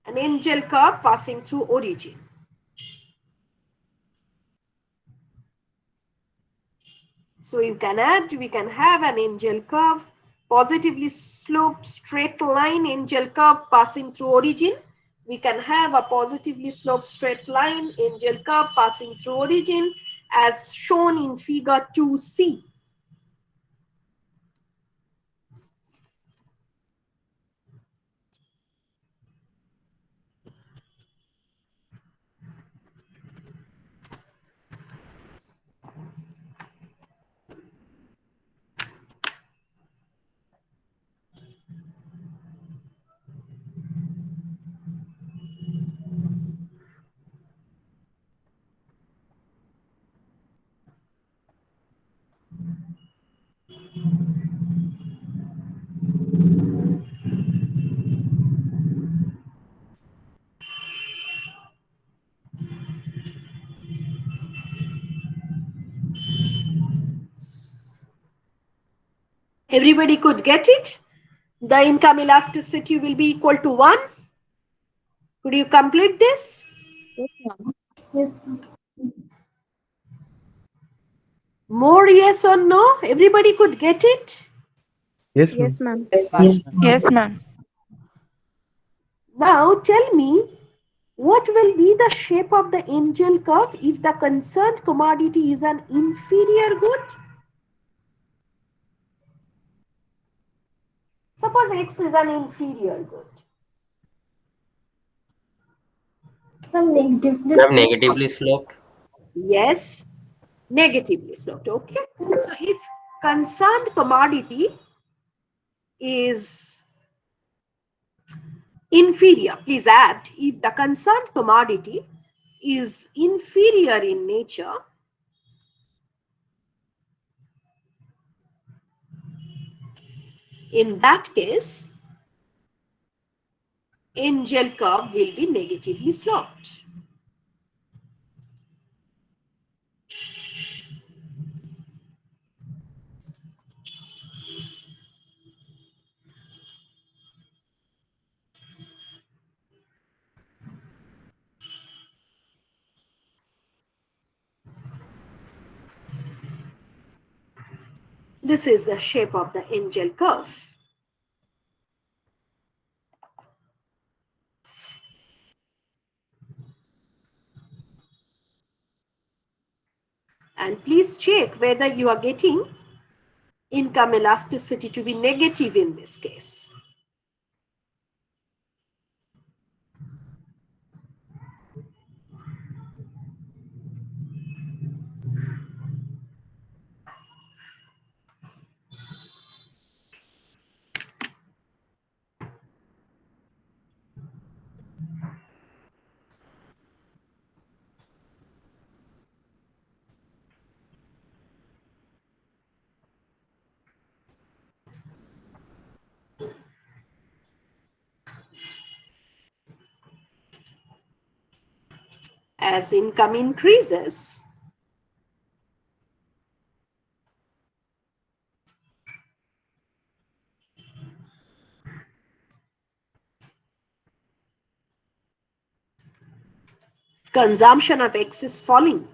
an angel curve passing through origin. So you can add, we can have an angel curve, positively sloped straight line angel curve passing through origin. We can have a positively sloped straight line angel curve passing through origin as shown in figure 2C. Everybody could get it. The income elasticity will be equal to 1. Could you complete this? Yes, ma'am. Yes, ma'am. More yes or no? Everybody could get it. Yes, ma'am. Yes, ma'am. Yes, Yes, ma'am. Now tell me, what will be the shape of the angel curve if the concerned commodity is an inferior good? Suppose X is an inferior good. ma'am. Negatively Ma'am, sloped. negatively sloped. Yes, negatively sloped. Okay. So if concerned commodity is inferior, please add, if the concerned commodity is inferior in nature, in that case, angel curve will be negatively sloped. This is the shape of the angel curve. And please check whether you are getting income elasticity to be negative in this case. as income increases. Consumption of X is falling.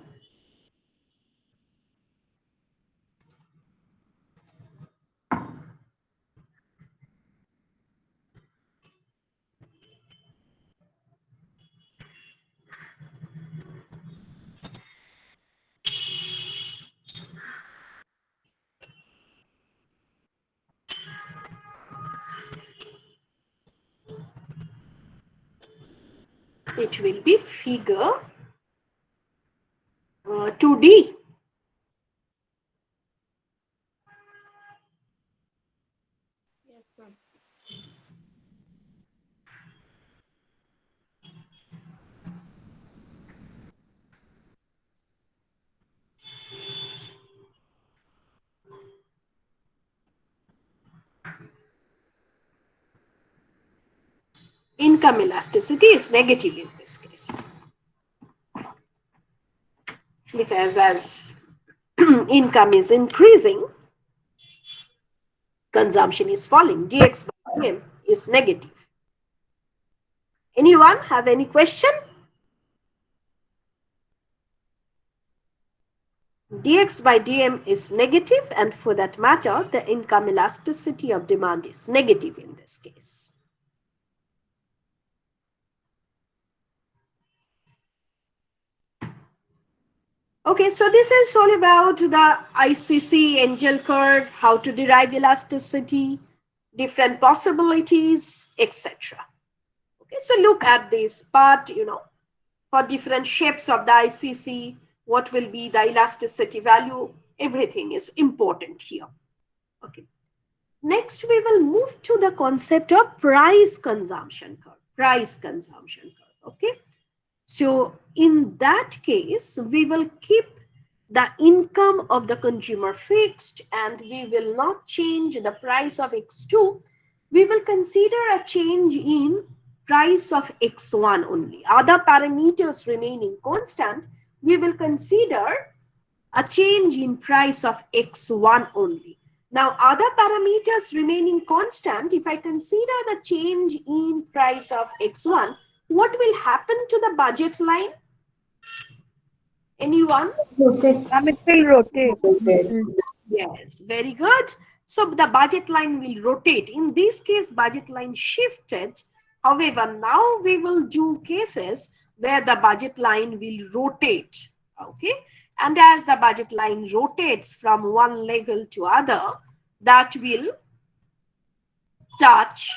It will be figure 2D. Income elasticity is negative in this case, because as income is increasing, consumption is falling. Dx by dm is negative. Anyone have any question? Dx by dm is negative, and for that matter, the income elasticity of demand is negative in this case. Okay, so this is all about the ICC angel curve, how to derive elasticity, different possibilities, etc. Okay, so look at this part, for different shapes of the ICC, what will be the elasticity value, everything is important here. Okay. Next, we will move to the concept of price consumption curve. Price consumption curve, okay? So in that case, we will keep the income of the consumer fixed and we will not change the price of X2. We will consider a change in price of X1 only. Other parameters remaining constant, we will consider a change in price of X1 only. Now, other parameters remaining constant, if I consider the change in price of X1, what will happen to the budget line? Anyone? Rotate. It will rotate. Yes, very good. So the budget line will rotate. In this case, budget line shifted. However, now we will do cases where the budget line will rotate. Okay. And as the budget line rotates from one level to other, that will touch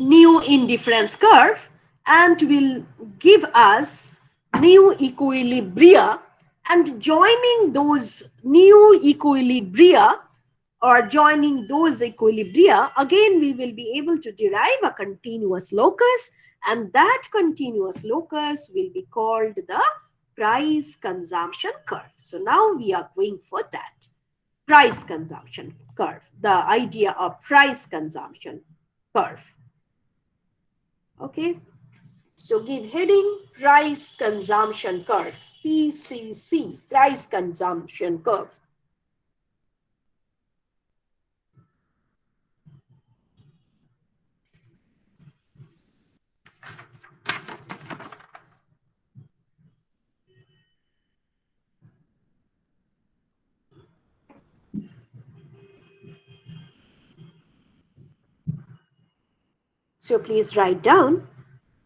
new indifference curve and will give us new equilibria, and joining those new equilibria or joining those equilibria, again we will be able to derive a continuous locus, and that continuous locus will be called the price consumption curve. So now we are going for that price consumption curve, the idea of price consumption curve. Okay, so give heading price consumption curve, PCC, price consumption curve. So please write down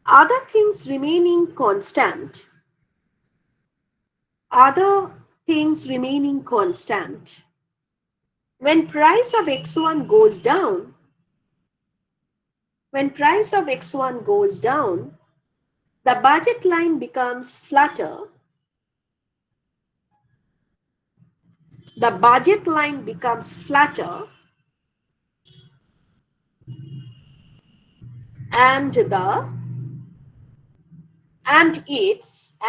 other things remaining constant. Other things remaining constant. When price of X1 goes down, the budget line becomes flatter. The budget line becomes flatter and its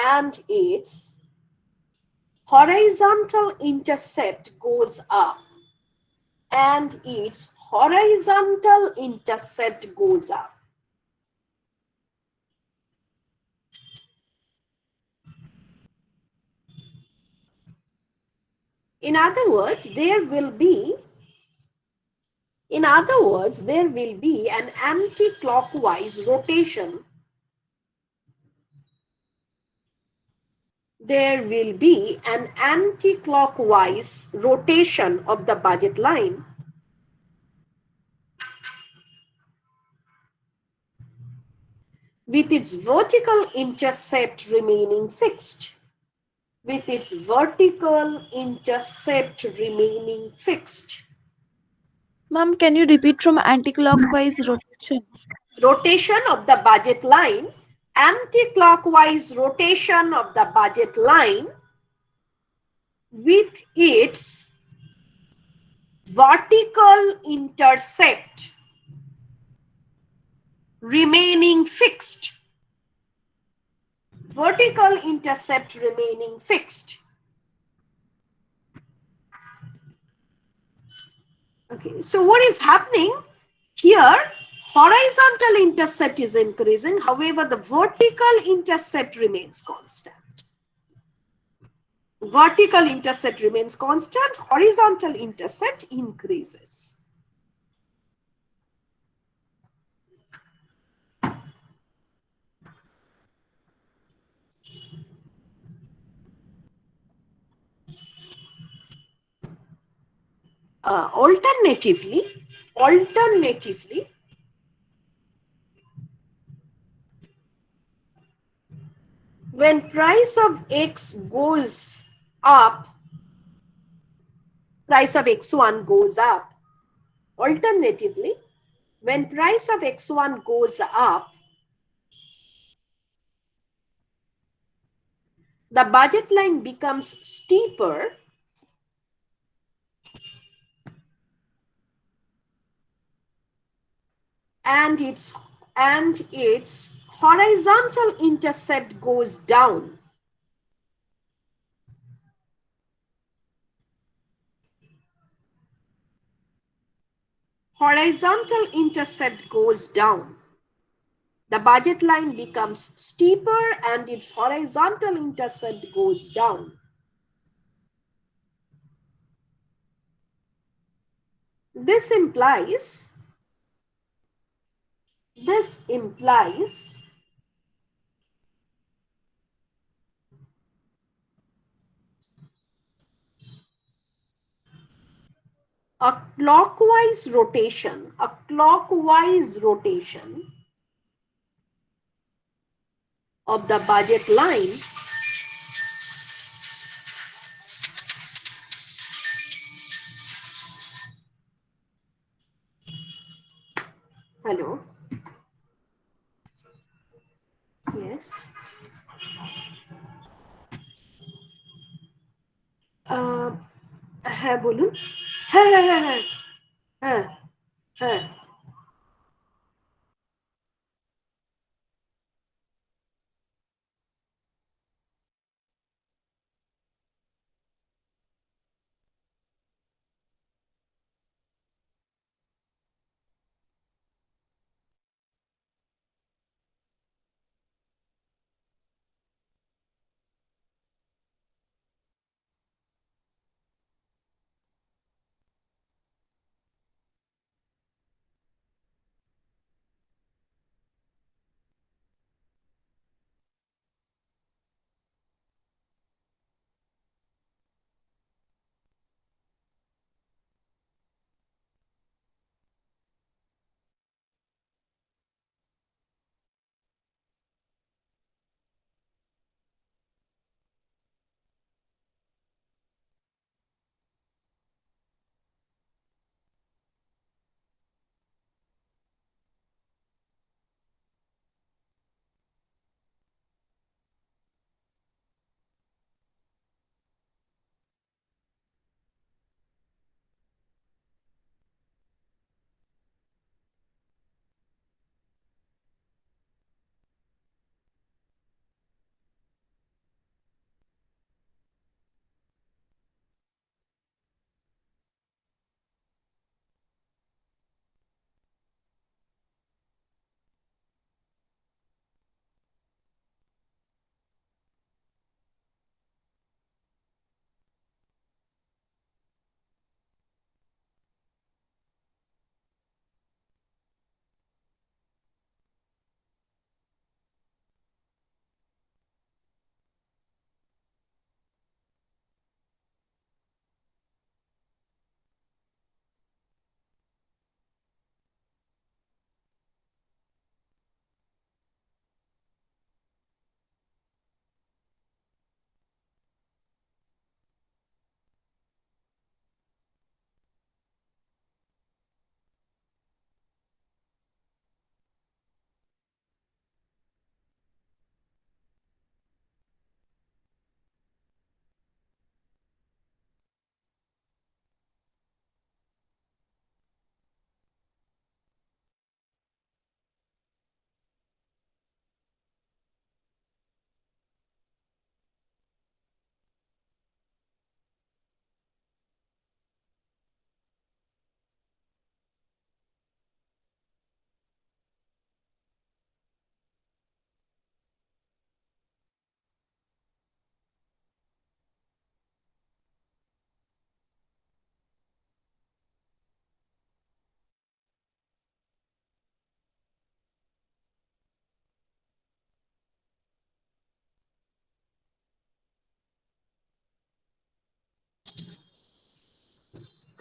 horizontal intercept goes up, and its horizontal intercept goes up. In other words, there will be an anti-clockwise rotation. There will be an anti-clockwise rotation of the budget line with its vertical intercept remaining fixed. With its vertical intercept remaining fixed. Ma'am, can you repeat from anti-clockwise rotation? Rotation of the budget line, anti-clockwise rotation of the budget line with its vertical intercept remaining fixed. Vertical intercept remaining fixed. Okay, so what is happening here? Horizontal intercept is increasing, however, the vertical intercept remains constant. Vertical intercept remains constant, horizontal intercept increases. Alternatively, when price of X goes up, price of X1 goes up. Alternatively, when price of X1 goes up, the budget line becomes steeper and its horizontal intercept goes down. Horizontal intercept goes down. The budget line becomes steeper and its horizontal intercept goes down. This implies a clockwise rotation of the budget line hello yes হ্যাঁ বলুন হ্যাঁ হ্যাঁ হ্যাঁ হ্যাঁ হ্যাঁ হ্যাঁ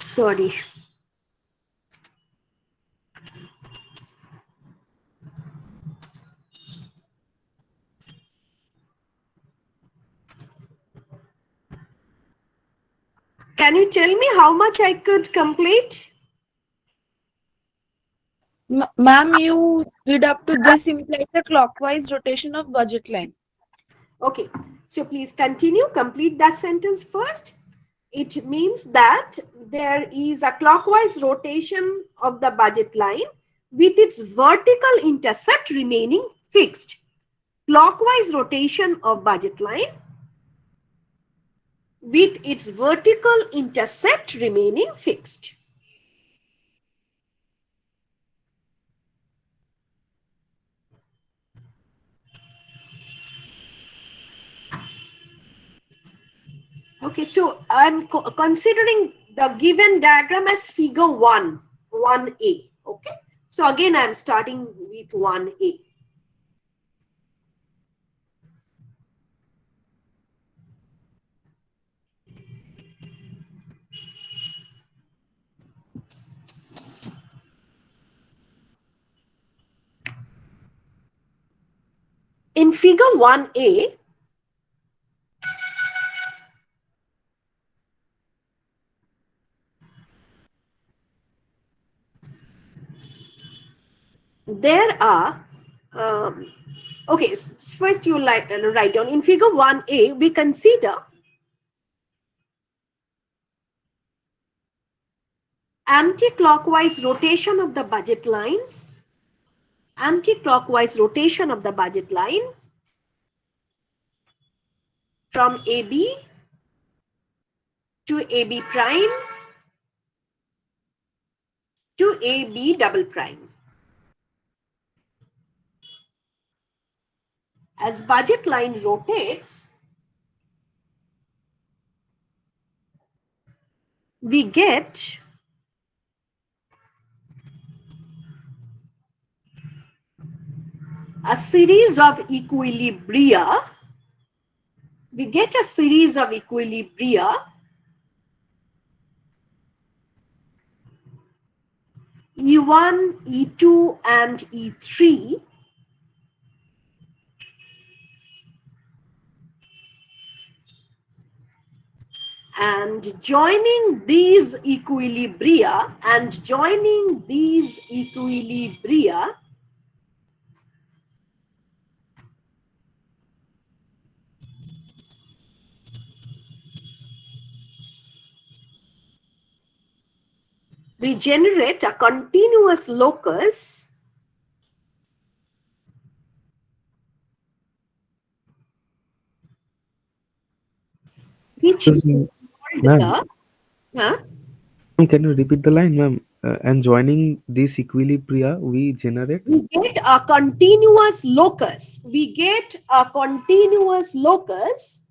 Sorry. Can you tell me how much I could complete? Ma'am, you did up to this implies a clockwise rotation of budget line. Okay, so please continue, complete that sentence first. It means that there is a clockwise rotation of the budget line with its vertical intercept remaining fixed. Clockwise rotation of budget line with its vertical intercept remaining fixed. Okay, so I'm considering the given diagram as figure 1A. Okay, so again I'm starting with 1A. In figure 1A, there are, okay, first you write down in figure 1A, we consider anti-clockwise rotation of the budget line, anti-clockwise rotation of the budget line from AB to AB prime to AB double prime. As budget line rotates, we get a series of equilibria. We get a series of equilibria E1, E2, and E3 and joining these equilibria we generate a continuous locus which Excuse me, is called ma'am. the Can you repeat the line, ma'am? And joining this equilibria, we generate. we get a continuous locus. We get a continuous locus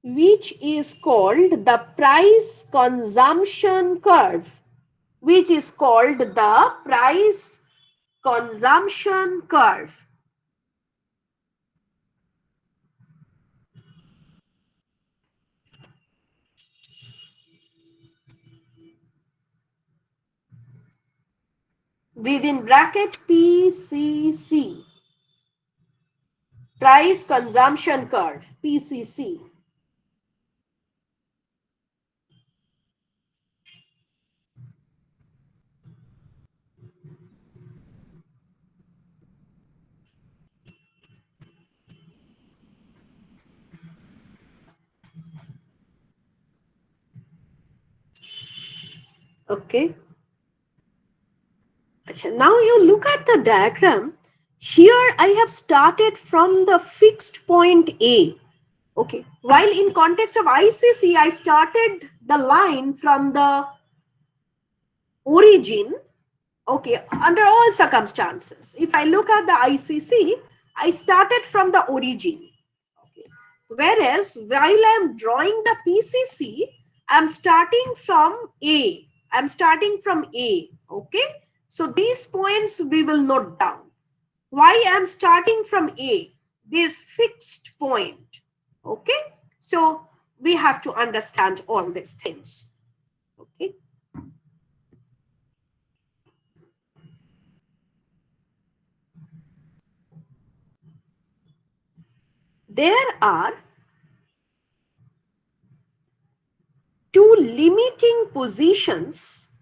which is called the price consumption curve, which is called the price consumption curve. Within bracket PCC, price consumption curve, PCC. Okay. Now you look at the diagram. Here I have started from the fixed point A. Okay. While in context of ICC, I started the line from the origin. Okay. Under all circumstances, if I look at the ICC, I started from the origin. Okay. Whereas while I am drawing the PCC, I'm starting from A. I'm starting from A. Okay. So these points we will note down. Why I'm starting from A? This fixed point. Okay. So we have to understand all these things. Okay. There are two limiting positions.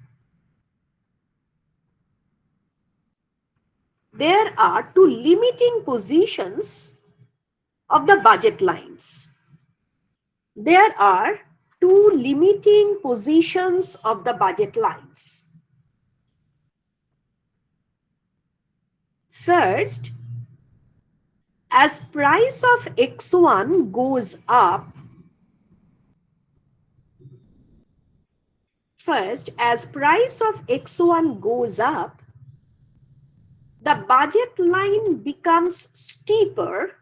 There are two limiting positions of the budget lines. There are two limiting positions of the budget lines. First, as price of X1 goes up, as price of X1 goes up, the budget line becomes steeper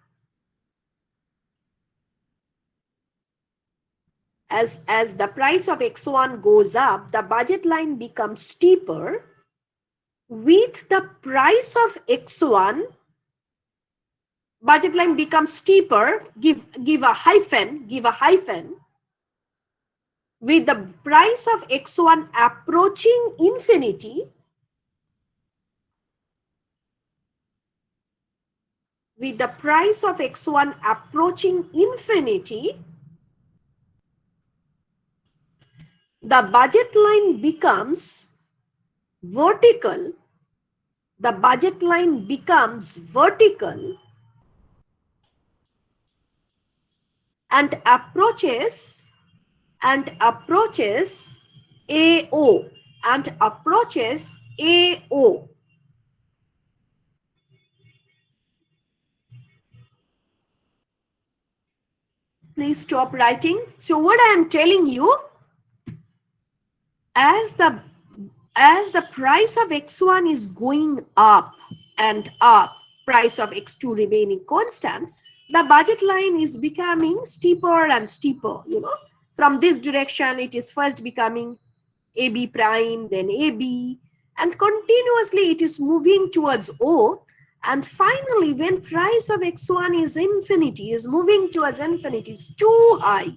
as the price of X1 goes up, the budget line becomes steeper with the price of X1. Budget line becomes steeper, give a hyphen, with the price of X1 approaching infinity, with the price of X1 approaching infinity, the budget line becomes vertical. The budget line becomes vertical and approaches AO Please stop writing. So what I am telling you, as the price of X1 is going up and up, price of X2 remaining constant, the budget line is becoming steeper and steeper. You know, from this direction, it is first becoming AB prime, then AB, and continuously it is moving towards O. And finally, when price of X1 is infinity, is moving towards infinity, is too high,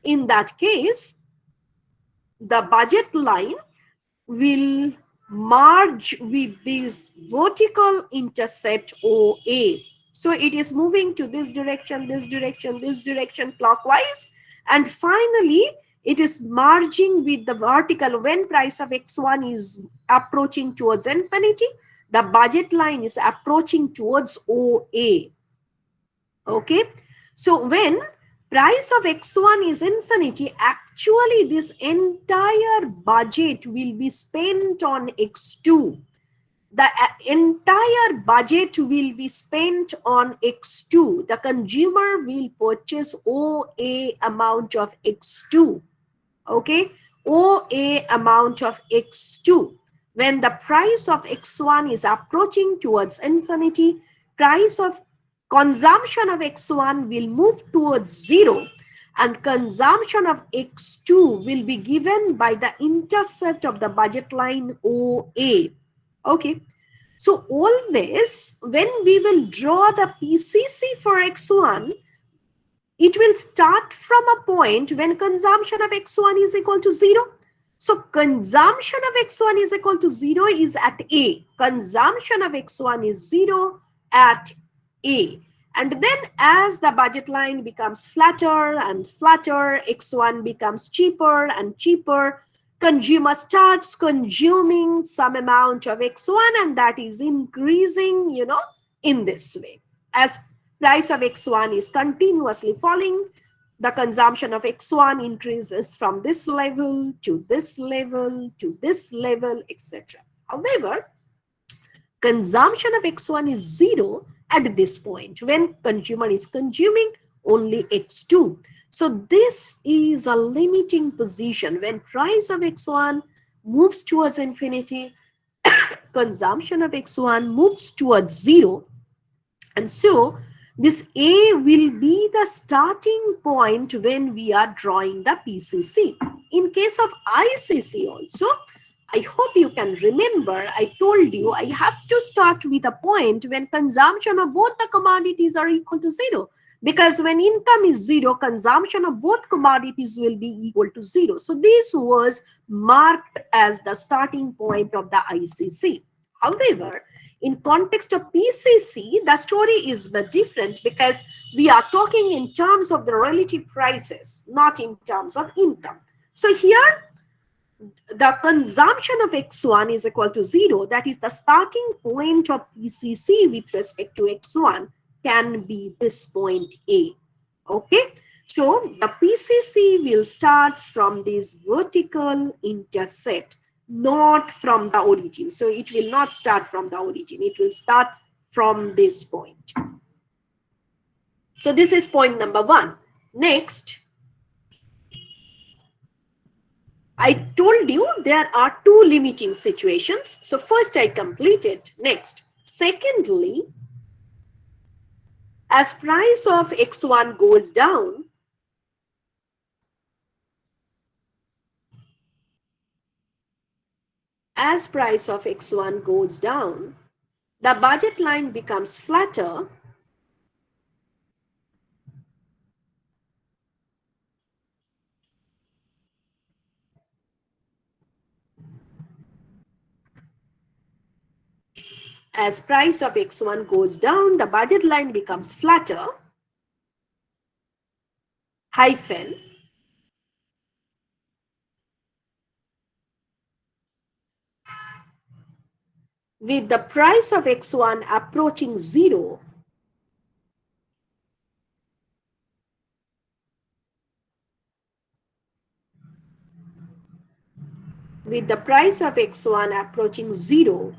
in that case, the budget line will merge with this vertical intercept OA. So it is moving to this direction, clockwise, and finally it is merging with the vertical. When price of X1 is approaching towards infinity, the budget line is approaching towards OA. Okay, so when price of X1 is infinity, actually this entire budget will be spent on X2. The entire budget will be spent on X2. The consumer will purchase OA amount of X2. Okay, OA amount of X2. When the price of X1 is approaching towards infinity, price of consumption of X1 will move towards 0, and consumption of X2 will be given by the intercept of the budget line OA. Okay, so always when we will draw the PCC for X1, it will start from a point when consumption of X1 is equal to 0. So consumption of X1 is equal to 0 is at A. Consumption of X1 is 0 at A. And then as the budget line becomes flatter and flatter, X1 becomes cheaper and cheaper, consumer starts consuming some amount of X1, and that is increasing, you know, in this way. As price of X1 is continuously falling, the consumption of X1 increases from this level to this level to this level, etc. However, consumption of X1 is 0 at this point when consumer is consuming only X2. So this is a limiting position. When price of X1 moves towards infinity, consumption of X1 moves towards 0. And so this A will be the starting point when we are drawing the PCC. In case of ICC also, I hope you can remember, I told you I have to start with a point when consumption of both the commodities are equal to 0. because when income is zero, consumption of both commodities will be equal to zero. So this was marked as the starting point of the ICC. However, in context of PCC, the story is but different, because we are talking in terms of the relative prices, not in terms of income. So here, the consumption of X1 is equal to 0. That is, the starting point of PCC with respect to X1 can be this point A. Okay. So the PCC will start from this vertical intercept, not from the origin. So it will not start from the origin. It will start from this point. So this is point number 1. Next, I told you there are 2 limiting situations. So first I completed. Next, secondly, as price of X1 goes down, as price of X1 goes down, the budget line becomes flatter as price of X1 goes down, the budget line becomes flatter, hyphen, with the price of X1 approaching 0, with the price of X1 approaching 0,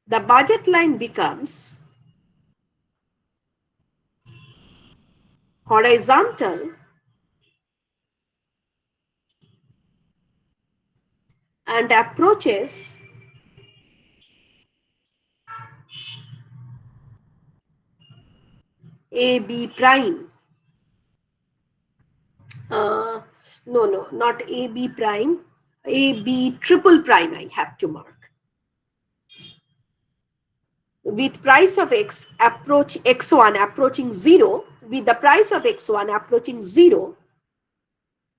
the budget line becomes horizontal and approaches AB prime. No, not AB prime, AB triple prime I have to mark. With price of X1 approaching 0, with the price of X1 approaching 0,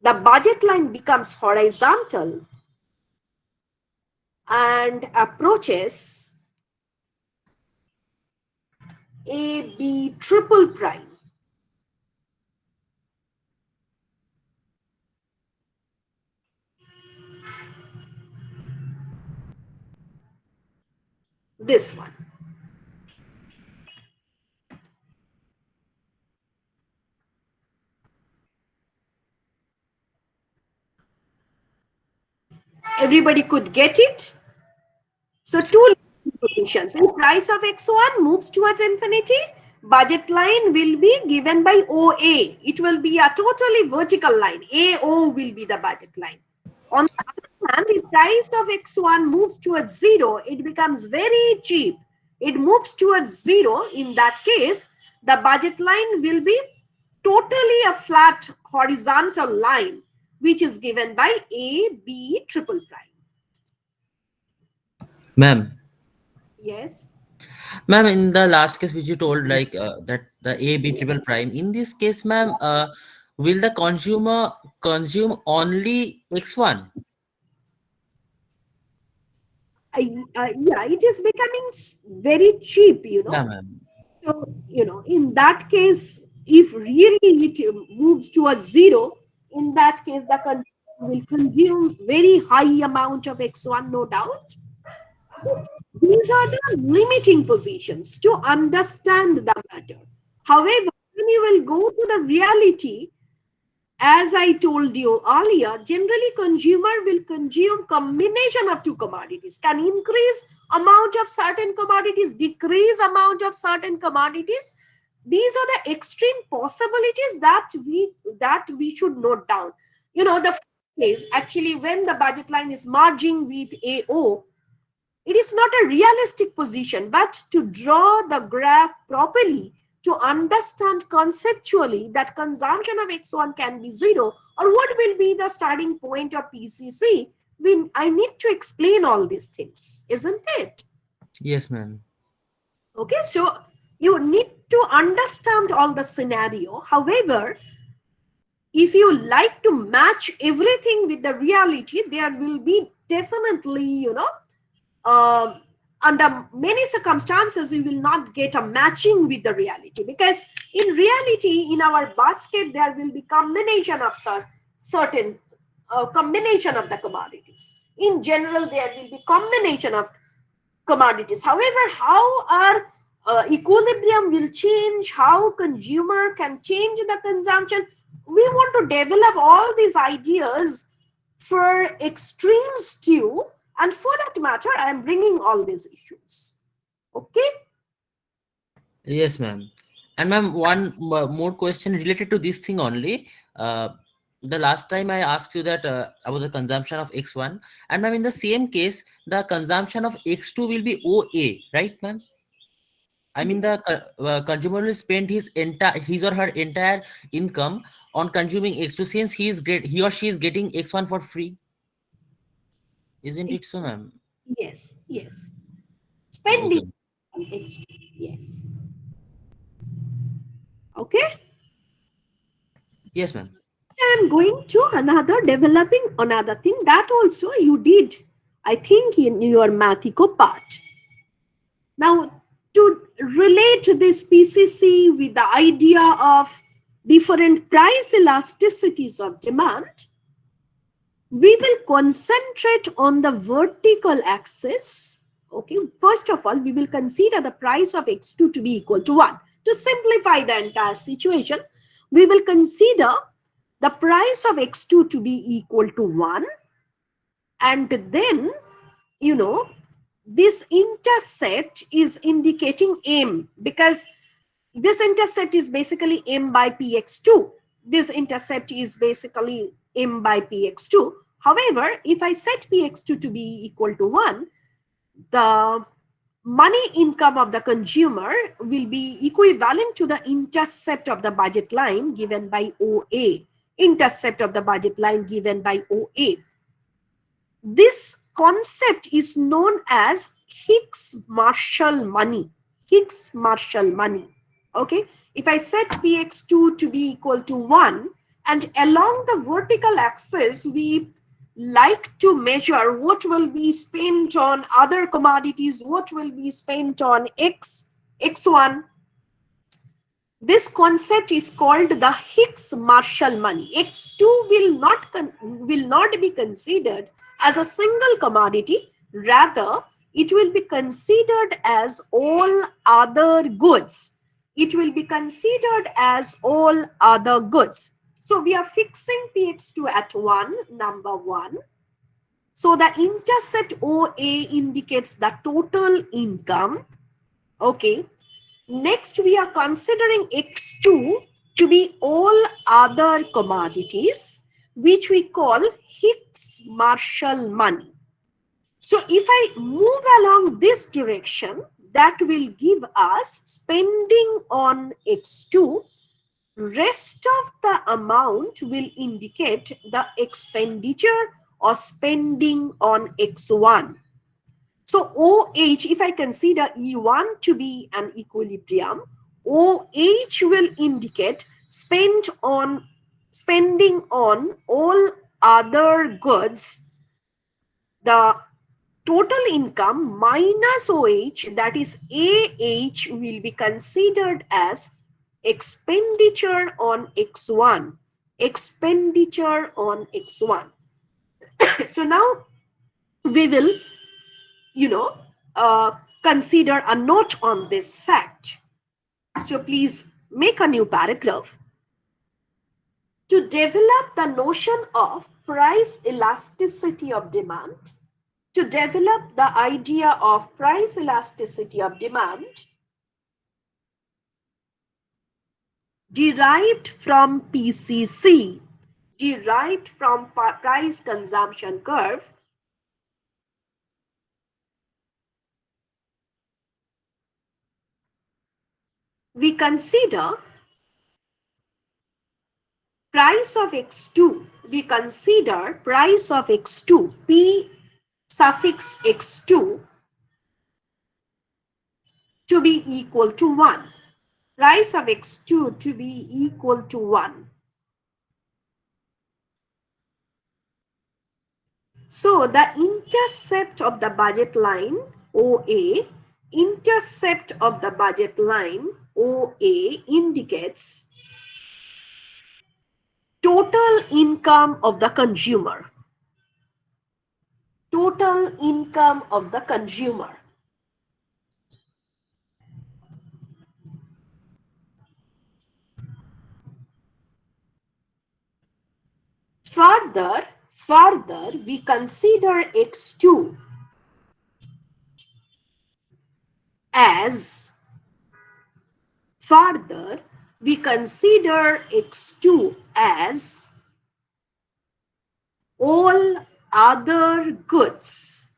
the budget line becomes horizontal and approaches AB triple prime. This one. Everybody could get it? So 2 positions. If price of X1 moves towards infinity, budget line will be given by OA. It will be a totally vertical line. AO will be the budget line. On the other hand, if price of X1 moves towards 0, it becomes very cheap. It moves towards 0. In that case, the budget line will be totally a flat horizontal line, which is given by AB triple prime. Ma'am, Yes. ma'am, in the last case which you told, like that the A B triple prime. In this case, ma'am, will the consumer consume only X1? Yeah, it is becoming very cheap, Yeah, ma'am. So, in that case, if really it moves towards 0, in that case, the consumer will consume very high amount of X1, no doubt. These are the limiting positions to understand the matter. However, when you will go to the reality, as I told you earlier, generally consumer will consume combination of 2 commodities, can increase amount of certain commodities, decrease amount of certain commodities. These are the extreme possibilities that we should note down. The first is actually when the budget line is merging with AO, it is not a realistic position, but to draw the graph properly, to understand conceptually that consumption of X1 can be 0, or what will be the starting point of PCC, I need to explain all these things, isn't it? Yes, ma'am. Okay, so you need to understand all the scenario. However, if you like to match everything with the reality, there will be definitely, under many circumstances, you will not get a matching with the reality, because in reality, in our basket, there will be combination of certain combination of the commodities. In general, there will be combination of commodities. However, how our equilibrium will change, how consumer can change the consumption, we want to develop all these ideas for extremes too, and for that matter, I am bringing all these issues. Okay. Yes, ma'am. And ma'am, one more question related to this thing only. The last time I asked you that about the consumption of X1, and ma'am, in the same case, the consumption of X2 will be OA, right, ma'am? I mean, the consumer will spend his or her entire income on consuming X2, since he or she is getting X1 for free. Isn't it so, ma'am? Yes, yes. Okay. Spending. Yes. Okay. Yes, ma'am. I'm going to developing another thing that also you did, I think, in your Mathico part. Now, to relate this PCC with the idea of different price elasticities of demand, we will concentrate on the vertical axis. Okay, first of all, we will consider the price of X2 to be equal to 1. To simplify the entire situation, we will consider the price of X2 to be equal to 1, and then, this intercept is indicating M, because this intercept is basically M by Px2. This intercept is basically M by Px2. However, if I set Px2 to be equal to 1, the money income of the consumer will be equivalent to the intercept of the budget line given by OA. Intercept of the budget line given by OA. This concept is known as Hicks-Marshall money. Hicks-Marshall money. Okay. If I set Px2 to be equal to 1, and along the vertical axis, we like to measure what will be spent on other commodities, what will be spent on X1. This concept is called the Hicks-Marshall money. X2 will not be considered as a single commodity. Rather, it will be considered as all other goods. It will be considered as all other goods. So we are fixing Px2 at 1, number 1. So the intercept OA indicates the total income. Okay. Next, we are considering X2 to be all other commodities, which we call Hicks-Marshall money. So if I move along this direction, that will give us spending on X2. Rest of the amount will indicate the expenditure or spending on X1. So OH, if I consider E1 to be an equilibrium, OH will indicate spending on all other goods, the total income minus OH, that is AH, will be considered as expenditure on X1. Expenditure on X1. So now we will consider a note on this fact. So please make a new paragraph. To develop the notion of price elasticity of demand, to develop the idea of price elasticity of demand derived from PCC, derived from price consumption curve, we consider price of x2, we consider price of x2, p suffix x2 to be equal to 1. Price of x2 to be equal to 1. So the intercept of the budget line OA, intercept of the budget line OA indicates total income of the consumer. Total income of the consumer. Further, we consider x2 as all other goods.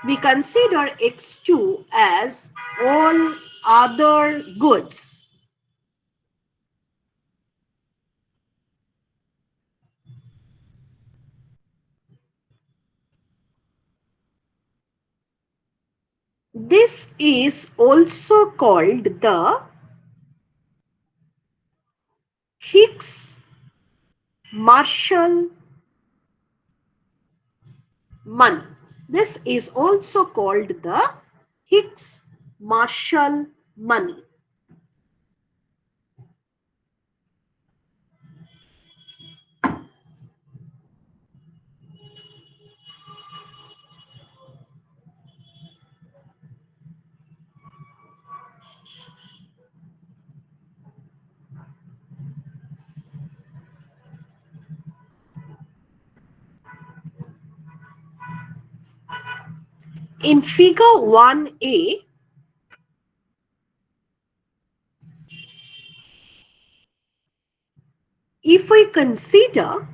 We consider x2 as all other goods. This is also called the Hicks-Marshall money. This is also called the Hicks-Marshall money. In figure 1a, if we consider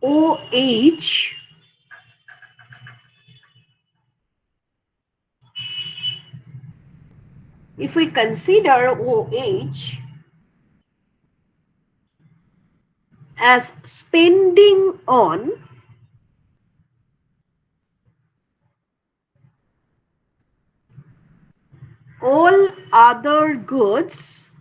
OH as spending on all other goods,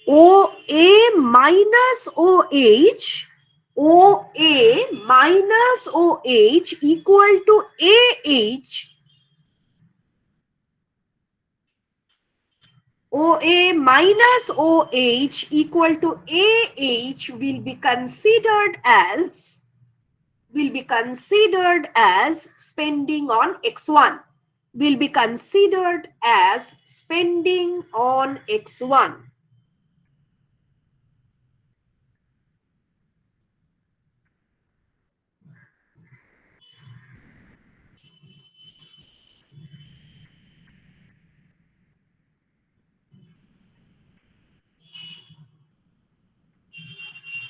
OA minus OH, OA minus OH equal to AH, OA minus OH equal to AH will be considered as spending on X1, will be considered as spending on X1.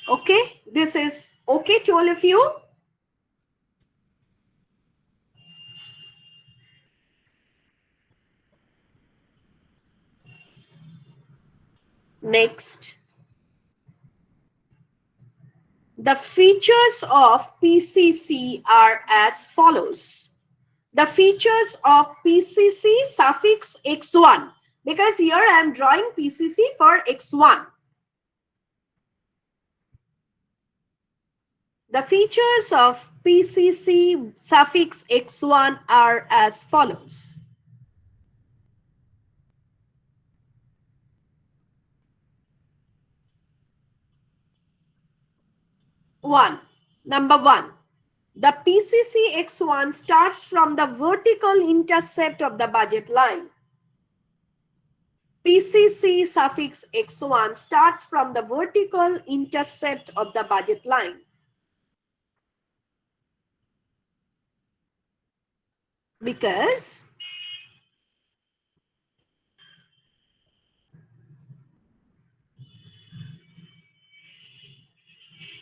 Okay, this is okay to all of you? Next, the features of PCC are as follows. The features of PCC suffix X1, because here I am drawing PCC for X1. The features of PCC suffix X1 are as follows. Number one, the PCC X1 starts from the vertical intercept of the budget line. PCC suffix X1 starts from the vertical intercept of the budget line. Because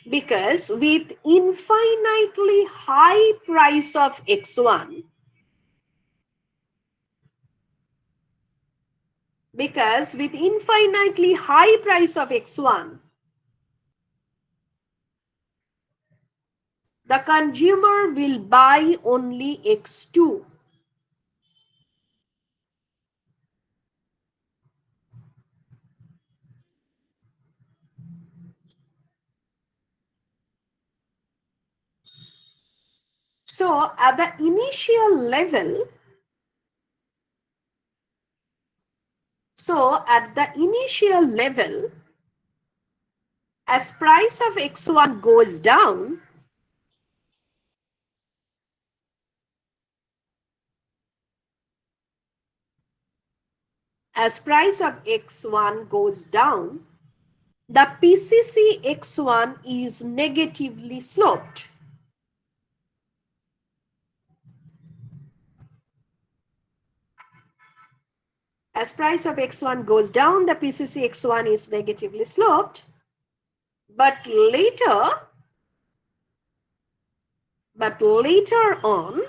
Because with infinitely high price of x1, because with infinitely high price of x1, the consumer will buy only x2. So at the initial level, as price of x1 goes down, the PCC x1 is negatively sloped. As price of x1 goes down, the PCC x1 is negatively sloped. But later on,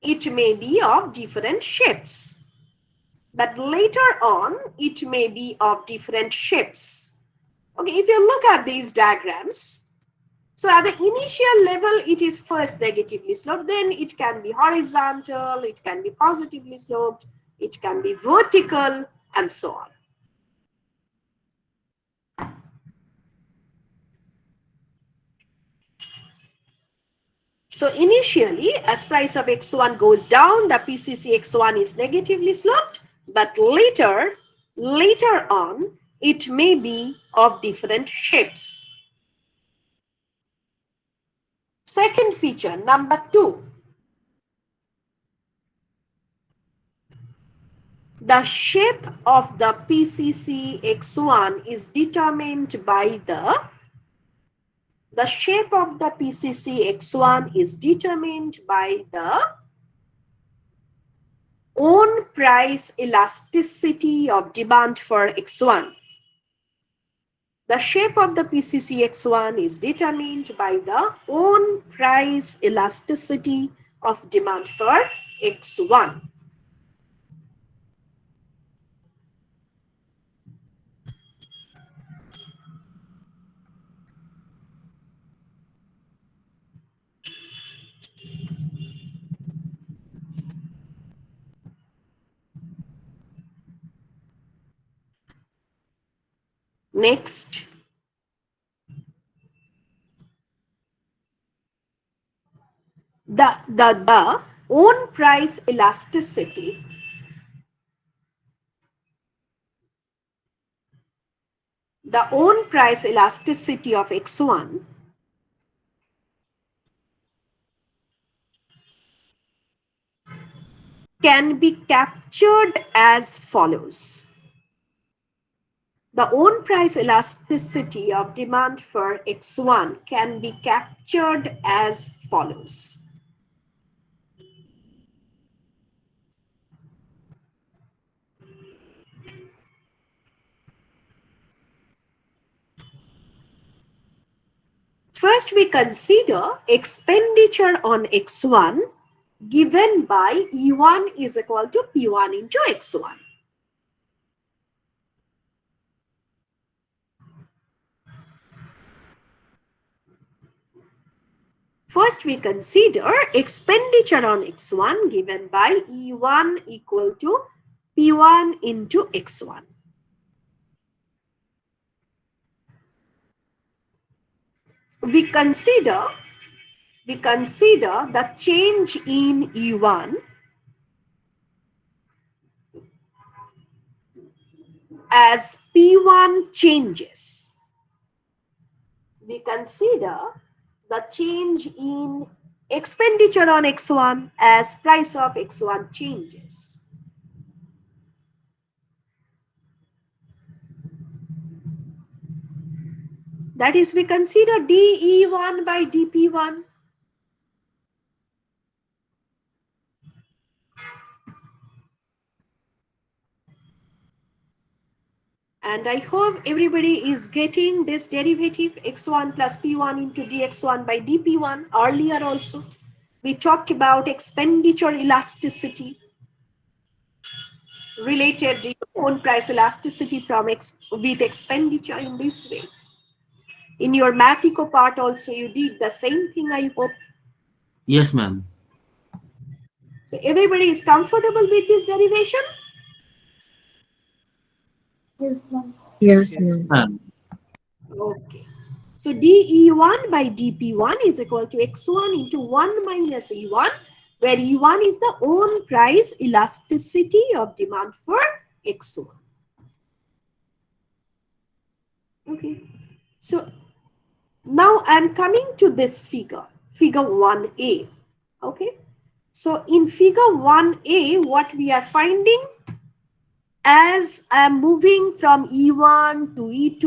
it may be of different shapes. Okay, if you look at these diagrams, so at the initial level, it is first negatively sloped, then it can be horizontal, it can be positively sloped, it can be vertical, and so on. So initially, as price of x1 goes down, the PCC x1 is negatively sloped, but later on, it may be of different shapes. Second feature, number 2. The shape of the PCC x1 is determined by the own price elasticity of demand for x1. The shape of the PCC x1 is determined by the own price elasticity of demand for x1. Next, the own price elasticity of x1 can be captured as follows. The own price elasticity of demand for x1 can be captured as follows. First, we consider expenditure on x1 given by E1 is equal to P1 into x1. First, we consider expenditure on x1 given by E1 equal to P1 into x1. We consider the change in E1 as P1 changes. We consider the change in expenditure on x1 as price of x1 changes. That is, we consider dE1 by dP1. And I hope everybody is getting this derivative x1 plus p1 into dx1 by dp1. Earlier also, we talked about expenditure elasticity related to own price elasticity from with expenditure in this way. In your Mathico part also, you did the same thing, I hope. Yes, ma'am. So everybody is comfortable with this derivation? Yes, ma'am. Yes, Yes. ma'am. Ma'am. Okay. So dE1 by dP1 is equal to x1 into 1 minus E1, where E1 is the own price elasticity of demand for x1. Okay. So now I'm coming to this figure 1A. Okay. So in figure 1A, what we are finding, as I'm moving from E1 to E2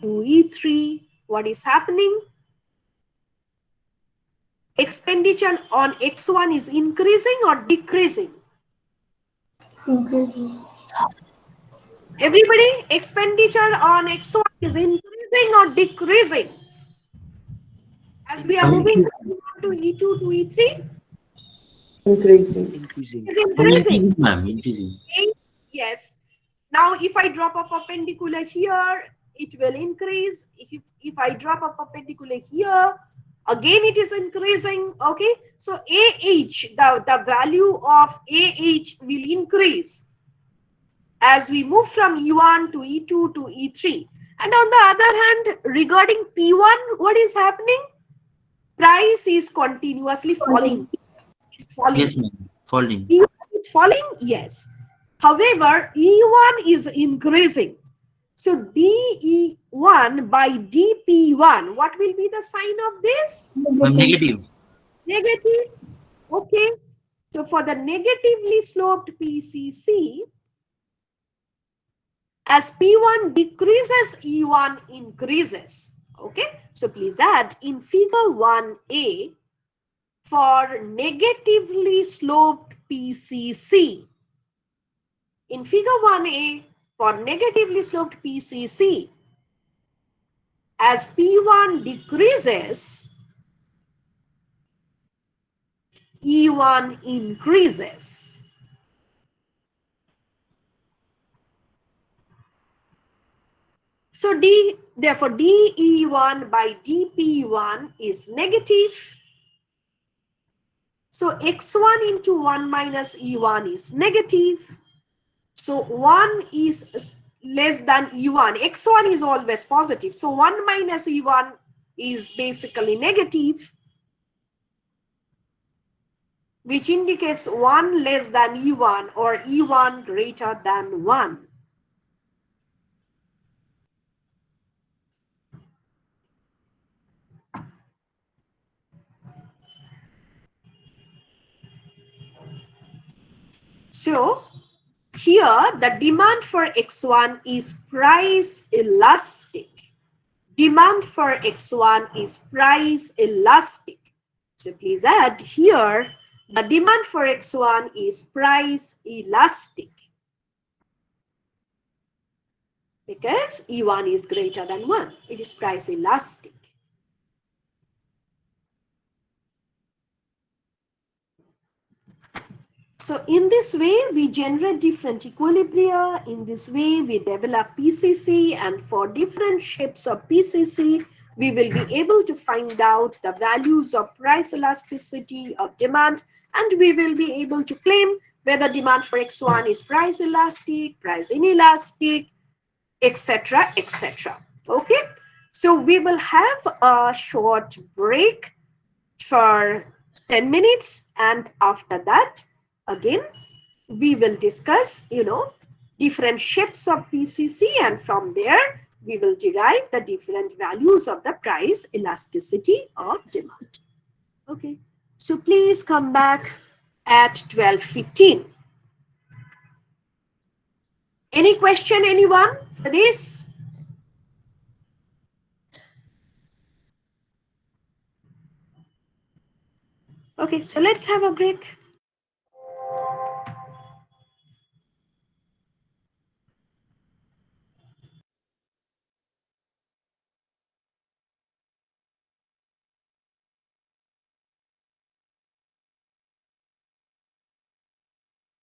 to E3, what is happening? Expenditure on X1 is increasing or decreasing? Increasing. Everybody, expenditure on X1 is increasing or decreasing? As we are moving from E1 to E2 to E3, Increasing. is increasing. Increasing, ma'am. Increasing. Okay? Yes. Now, if I drop a perpendicular here, it will increase. If I drop a perpendicular here, again it is increasing. Okay. So AH, the value of AH will increase as we move from E1 to E2 to E3. And on the other hand, regarding P1, what is happening? Price is continuously falling. It's falling. Yes, ma'am. Falling. P1 is falling? Yes. However, E1 is increasing. So DE1 by DP1, what will be the sign of this? Ma'am, negative. Negative. Okay. So for the negatively sloped PCC, as P1 decreases, E1 increases. Okay. So please add in figure 1A, for negatively sloped PCC, in figure 1A, for negatively sloped PCC, as P1 decreases, E1 increases. So therefore DE1 by DP1 is negative. So X1 into 1 minus E1 is negative. So 1 is less than E1. X1 is always positive. So 1 minus E1 is basically negative, which indicates 1 less than E1 or E1 greater than 1. So here the demand for X1 is price elastic. Demand for X1 is price elastic. So please add here, the demand for X1 is price elastic because E1 is greater than 1. It is price elastic. So in this way, we generate different equilibria. In this way, we develop PCC, and for different shapes of PCC, we will be able to find out the values of price elasticity of demand, and we will be able to claim whether demand for X1 is price elastic, price inelastic, etc., etc. Okay, so we will have a short break for 10 minutes, and after that, again, we will discuss, different shapes of PCC, and from there, we will derive the different values of the price elasticity of demand. Okay, so please come back at 12:15. Any question, anyone, for this? Okay, so let's have a break.